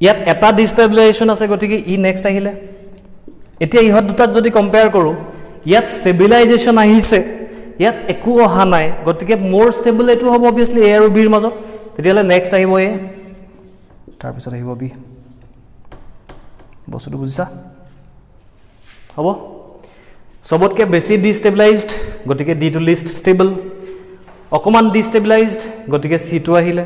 ইয়াত এটা ডিস্টেবিলাইজেশন আছে গতিকে ই নেক্সট আহিলে এতিয়া ইহত দুটাত যদি কম্পেয়াৰ কৰো ইয়াত ষ্টেবিলাইজেশন আহিছে ইয়াত একো অহা নাই গতিকে মোৰ ষ্টেবল এটো হ'ব অবভিয়াসলি এ আৰু বিৰ মাজত তেতিয়ালে নেক্সট আহিব এ তাৰ পিছত আহিব বি বস্তুটো বুজিছা হ'ব সবতকে বেছি ডিস্টেবিলাইজড গতিকে ডি টু লিষ্ট ষ্টেবল অকমান ডিস্টেবিলাইজড গতিকে সি টু আহিলে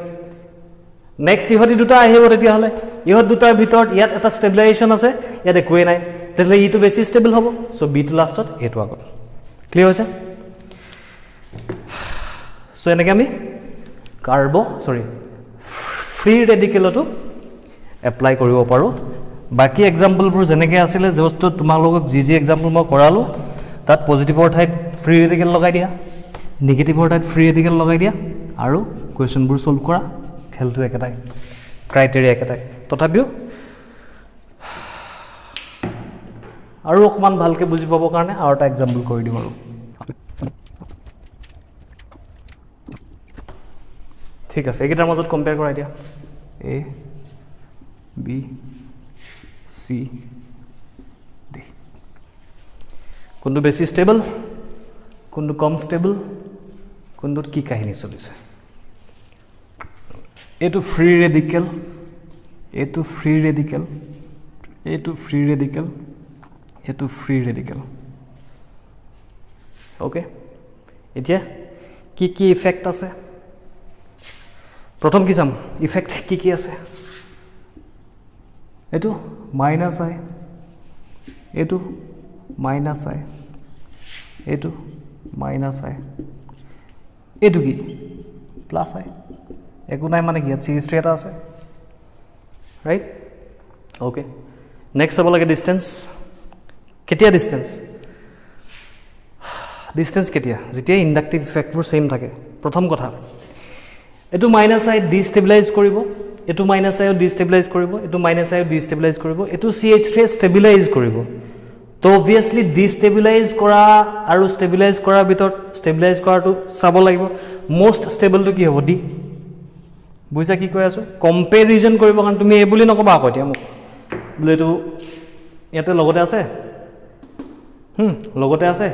নেক্সট ইহত দুটা আহিব তেতিয়া হলে ইহত দুটাৰ ভিতৰত ইয়াত এটা ষ্টেবিলাইজেশন আছে ইয়াত একোই নাই তেলে ই টু বেছি ষ্টেবল হ'ব সো বি টু লাষ্টত এ টু আগত ক্লিয়াৰ হৈছে সো এনেকৈ আমি ফ্ৰী ৰেডিকেলটো এপ্লাই কৰিব পাৰো বাকি এক্সাম্পলবোৰ যেনেকৈ আছিলে যষ্ট তোমালোকক যি এক্সাম্পল মই কৰালো তাত পজিটিভৰ ঠাইত ফ্ৰী ৰেডিকেল লগাই দিয়া নেগেটিভৰ ঠাইত ফ্ৰী ৰেডিকেল লগাই দিয়া আৰু কোৱেশ্চনবোৰ সলভ কৰা খেলটো একেটাই ক্ৰাইটেৰিয়া একেটাই তথাপিও আৰু অকমান ভালকে বুজি পাবৰ কাৰণে আৰু এটা এক্সাম্পল কৰি দিম আৰু ঠিক আছে এইকেইটাৰ মাজত কম্পেয়াৰ কৰাই দিয়া এ বি সি ডি কোনটো বেছি ষ্টেবল কোনটো কম ষ্টেবল কোনটো কি কাহিনী চলিছে এটো ফ্ৰী ৰেডিকেল এটো ফ্ৰী ৰেডিকেল এটো ফ্ৰী ৰেডিকেল এটো ফ্ৰী ৰেডিকেল ওকে এতিয়া কি ইফেক্ট আছে প্ৰথম কি চাম ইফেক্ট কি আছে এটো মাইনাস আই এটো মাইনাস আই এটো মাইনাস আই এটো কি প্লাস আই একো নাই মানে কি সিরিজ এটা আছে রাইট ওকে নেক্সট হ'ব লাগে ডিসটেন্স কেতিয়া ডিসটেন্স কেতিয়া যেতিয়া ইন্ডাকটিভ ইফেক্টবোৰ সেম থাকে প্ৰথম কথা এটো মাইনাস আই ডিস্টেবিলাইজ কৰিব এটো মাইনাস আই ডিস্টেবিলাইজ কৰিব এটো মাইনাস আই ডিস্টেবিলাইজ কৰিব এটো CH3 ষ্টেবিলাইজ কৰিব তো অবভিয়াসলি ডিস্টেবিলাইজ কৰা আৰু ষ্টেবিলাইজ কৰাৰ ভিতৰত ষ্টেবিলাইজ কৰাটো চাব লাগিব মোস্ট ষ্টেবলটো কি হ'ব ডি বুইছা কি কৈ আছো কম্পেৰিজন কৰিব কাৰণ তুমি এই বুলি নকবা আকৌ এতিয়া মোক বোলে এটো ইয়াতে লগতে আছে লগতে আছে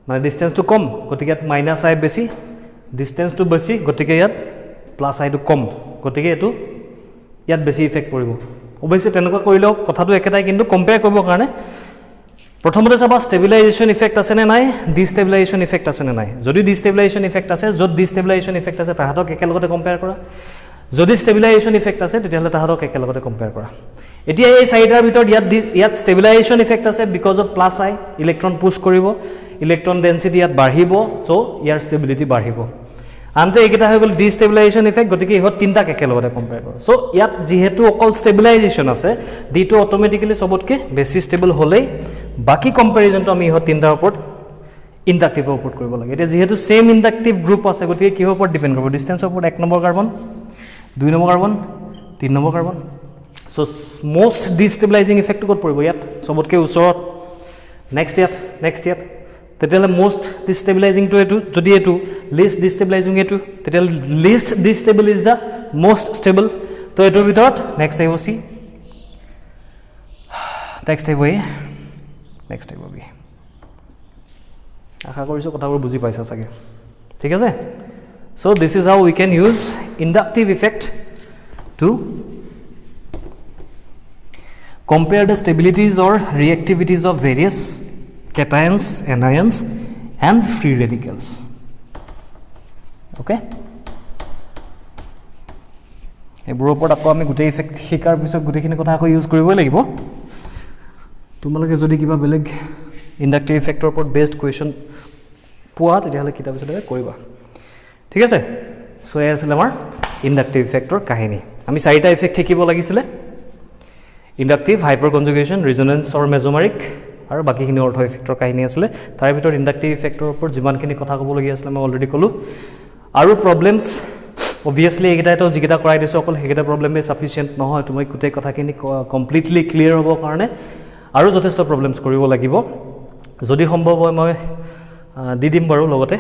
মানে ডিসটেন্সটো কম গতিকে ইয়াত মাইনাস আই বেছি ডিসটেন্সটো বেছি গতিকে ইয়াত প্লাস আইটো কম গতিকে এটো ইয়াত বেছি ইফেক্ট পৰিব অবশ্যই তেনেকুৱা কৰিলেও কথাটো একেটাই কিন্তু কম্পেয়াৰ কৰিবৰ কাৰণে প্ৰথমতে চাবা ষ্টেবিলাইজেশন ইফেক্ট আছে নে নাই ডিস্টেবিলাইজেশন ইফেক্ট আছে নে নাই যদি ডিস্টেবিলাইজেশন ইফেক্ট আছে যত ডিস্টেবিলাইজেশন ইফেক্ট আছে তাহাতক একেলগতে কম্পেয়াৰ কৰা যদি ষ্টেবিলাইজেশন ইফেক্ট আছে তেতিয়াহলে তাহাতক একেলগতে কম্পেয়াৰ কৰা এতিয়া এই চাৰিটাৰ ভিতৰত ইয়াত ষ্টেবিলাইজেশন ইফেক্ট আছে because of plus I electron push কৰিব ইলেক্ট্ৰন ডেন্সিটি ইয়াত বাঢ়িব সো ইয়াৰ ষ্টেবিলিটি বাঢ়িব আনতে এইকেইটা হৈ গ'ল ডিস্টেবিলাইজেশন ইফেক্ট গতিকে ইহত তিনটাক একেলগতে কম্পেয়াৰ কৰা সো ইয়াত যেহেতু অকল ষ্টেবিলাইজেশন আছে ডিটো অটোমেটিক্যালি সবতকে বেছি ষ্টেবল হলেই বাকি কম্পেৰিজনটো আমি ইহত তিনটাৰ ওপৰত ইন্ডাকটিভৰ ওপৰত কৰিব লাগে এতিয়া যেহেতু সেম ইন্ডাকটিভ গ্ৰুপ আছে গতিকে কিহৰ ওপৰত ডিপেন্ড কৰিব ডিসটেন্সৰ ওপৰত 1 number carbon 2 number carbon 3 number carbon so most destabilising effect ক'ত পৰিব ইয়াত সবতকে ওচৰত নেক্সট ইয়াত তেতিয়াহ'লে মোষ্ট ডিষ্টেবিলাইজিংটো এইটো যদি এইটো লিষ্ট ডিষ্টেবিলাইজিং এইটো তেতিয়াহ'লে least destable is the most stable তো এইটোৰ ভিতৰত নেক্সট আহিব চি নেক্সট আহিব এ নেক্সট আহিব বি আশা কৰিছোঁ কথাবোৰ বুজি পাইছা চাগে ঠিক আছে so this is how we can use inductive effect to compare the stabilities or reactivities of various cations anions and free radicals okay এবোৰৰ ওপৰত আকৌ আমি গোটেই ইফেক্ট শিকাৰ পিছত গোটেইখিনি কথা আকৌ ইউজ কৰিবই লাগিব তোমালোকে যদি কিবা বেলেগ ইন্ডাকটিভ ইফেক্টৰ ওপৰত বেসড কোৱেশ্চন পোৱা তেতিয়াহ'লে কিতাপ পিছতে কৰিবা ঠিক আছে সো এই আছিল আমাৰ ইন্ডাকটিভ ইফেক্টৰ কাহিনী আমি চাৰিটা ইফেক্ট শিকিব লাগিছিলে ইন্ডাকটিভ হাইপাৰ কনজুগেশ্যন ৰিজনেন্স অৰ মেজোমেৰিক আৰু বাকিখিনি অৰ্থ ইফেক্টৰ কাহিনী আছিলে তাৰ ভিতৰত ইন্ডাকটিভ ইফেক্টৰ ওপৰত যিমানখিনি কথা ক'ব লগি আছিল মই অলৰেডি ক'লো আৰু প্ৰবলেমছ obviously এইকেইটাটো যিকেইটা কৰাই দিছো অকল সেইকেইটা প্ৰবলেমে সাফিচিয়েন্ট নহয় তুমি গোটেই কথাখিনি কমপ্লিটলি ক্লিয়াৰ হ'ব কাৰণে আৰু যথেষ্ট প্ৰবলেমছ কৰিব লাগিব যদি সম্ভৱ হয় মই দি দিম বাৰু লগতে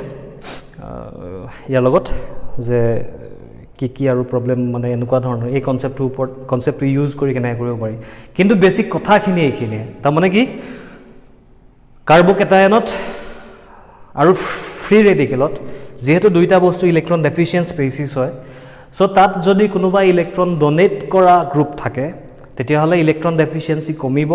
ইয়াৰ লগত যে কি আৰু প্ৰবলেম মানে এনেকুৱা ধৰণৰ এই কনসেপ্টৰ ওপৰত কনসেপ্টটো ইউজ কৰি কেনে কৰিব পাৰি কিন্তু বেসিক কথাখিনি এইখিনি তাৰ মানে কি কাৰ্বকেটায়নত আৰু ফ্ৰী ৰেডিকেলত যেহেতু দুইটা বস্তু ইলেক্ট্ৰন ডেফিচিয়েন্ট স্পেচিছ হয় সো তাত যদি কোনোবা ইলেক্ট্ৰন ডোনেট কৰা গ্ৰুপ থাকে তেতিয়াহ'লে ইলেক্ট্ৰন ডেফিচিয়েন্সি কমিব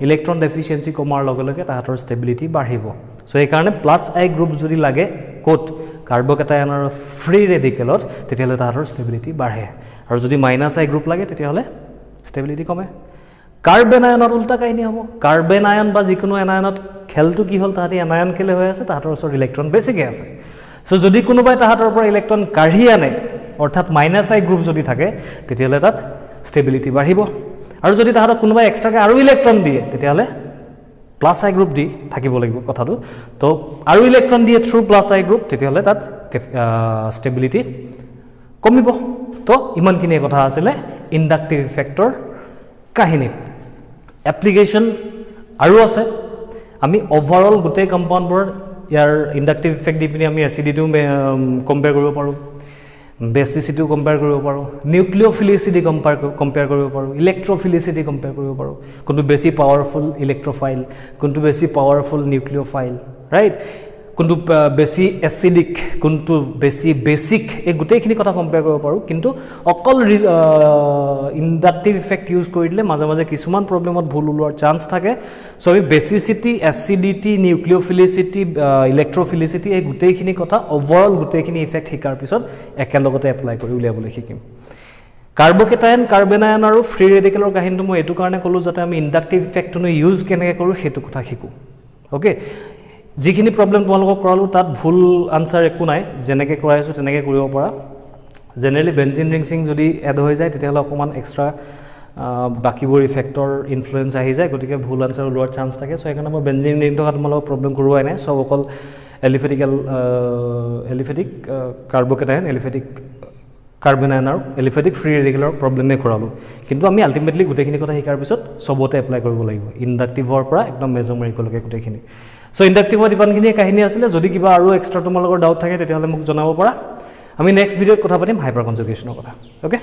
ইলেক্ট্ৰন ডেফিচিয়েন্সি কমাৰ লগে লগে তাহাঁতৰ ষ্টেবিলিটি বাঢ়িব সো এই কাৰণে প্লাছ আই গ্ৰুপ যদি লাগে কোট কাৰ্বকেটায়নৰ ফ্ৰী ৰেডিকেলত তেতিয়াহ'লে তাহাঁতৰ ষ্টেবিলিটি বাঢ়ে আৰু যদি মাইনাছ আই গ্ৰুপ লাগে তেতিয়াহ'লে ষ্টেবিলিটি কমে কাৰ্বন আয়নত উল্টা কাহিনী হ'ব কাৰ্বন আয়ন বা যিকোনো এনায়নত খেলটো কি হ'ল তাহাঁতি এনায়ন কেলে হৈ আছে তাহাঁতৰ ওচৰত ইলেক্ট্ৰন বেছিকৈ আছে সো যদি কোনোবাই তাহাঁতৰ পৰা ইলেক্ট্ৰন কাঢ়ি আনে অৰ্থাৎ মাইনাছ আই গ্ৰুপ যদি থাকে তেতিয়াহ'লে তাত ষ্টেবিলিটি বাঢ়িব আৰু যদি তাহাঁতক কোনোবাই এক্সট্ৰাকৈ আৰু ইলেক্ট্ৰন দিয়ে তেতিয়াহ'লে প্লাছ আই গ্ৰুপ দি থাকিব লাগিব কথাটো তো আৰু ইলেক্ট্ৰন দিয়ে থ্ৰু প্লাছ আই গ্ৰুপ তেতিয়াহ'লে তাত ষ্টেবিলিটি কমিব তো ইমানখিনি কথা আছিলে ইন্ডাকটিভ ইফেক্টৰ কাহিনীত এপ্লিকেশ্যন আৰু আছে আমি ওভাৰঅল গোটেই কম্পাউণ্ডবোৰৰ ইয়াৰ ইন্ডাকটিভ ইফেক্ট দি পিনি আমি এচিডিটিও কম্পেয়াৰ কৰিব পাৰোঁ বেচিচিটিও কম্পেয়াৰ কৰিব পাৰোঁ নিউক্লিঅ'ফিলিচিটি কম্পেয়াৰ কৰিব পাৰোঁ ইলেক্ট্ৰ'ফিলিচিটি কম্পেয়াৰ কৰিব পাৰোঁ কোনটো বেছি পাৱাৰফুল ইলেক্ট্ৰ'ফাইল কোনটো বেছি পাৱাৰফুল নিউক্লিঅ'ফাইল ৰাইট কোনটো বেছি এচিডিক কোনটো বেছি বেসিক এই গোটেইখিনি কথা কম্পেয়াৰ কৰিব পাৰোঁ কিন্তু অকল ইন্ডাকটিভ ইফেক্ট ইউজ কৰি দিলে মাজে মাজে কিছুমান প্ৰবলেমত ভুল ওলোৱাৰ চান্স থাকে সো আমি বেচিচিটি এচিডিটি নিউক্লিঅ'ফিলিচিটি ইলেক্ট্ৰ'ফিলিচিটি এই গোটেইখিনি কথা ওভাৰঅল গোটেইখিনি ইফেক্ট শিকাৰ পিছত একেলগতে এপ্লাই কৰি উলিয়াবলৈ শিকিম কাৰ্বকেটায়ন কাৰ্বন আয়ন আৰু ফ্ৰী ৰেডিকেলৰ কাহিনীটো মই এইটো কাৰণে ক'লোঁ যাতে আমি ইন্ডাকটিভ ইফেক্টটো ইউজ কেনেকৈ কৰোঁ সেইটো কথা শিকোঁ ওকে যিখিনি প্ৰবলেম তোমালোকক কৰালোঁ তাত ভুল আনসাৰ একো নাই যেনেকৈ কৰাইছোঁ তেনেকৈ কৰিব পৰা জেনেৰেলি বেনজিন ৰিং সিং যদি এড হৈ যায় তেতিয়াহ'লে অকণমান এক্সট্ৰা বাকীবোৰ ইফেক্টৰ ইনফ্লুৱেঞ্চ আহি যায় গতিকে ভুল আনসাৰ ওলোৱাৰ চান্স থাকে চ' সেইকাৰণে মই বেনজিন ৰিং থকা তোমালোকক প্ৰবলেম কৰোৱাই নাই চব অকল এলিফেটিক কাৰ্বকেটায়ন এলিফেটিক কাৰ্বন আয়ন আৰু এলিফেটিক ফ্ৰী ৰেডিকেলৰ প্ৰবলেমে কৰালোঁ কিন্তু আমি আল্টিমেটলি গোটেইখিনি কথা শিকাৰ পিছত চবতে এপ্লাই কৰিব লাগিব ইন্ডাকটিভৰ পৰা একদম মেজোমেৰিকলৈকে গোটেইখিনি সো ইন্ডাকটিভত ইমানখিনি কাহিনী আছিলে যদি কিবা আৰু এক্সট্ৰা তোমালোকৰ ডাউট থাকে তেতিয়াহ'লে মোক জনাব পাৰা আমি নেক্সট ভিডিঅ'ত কথা পাতিম হাইপাৰ কনজুগেশ্যনৰ কথা ওকে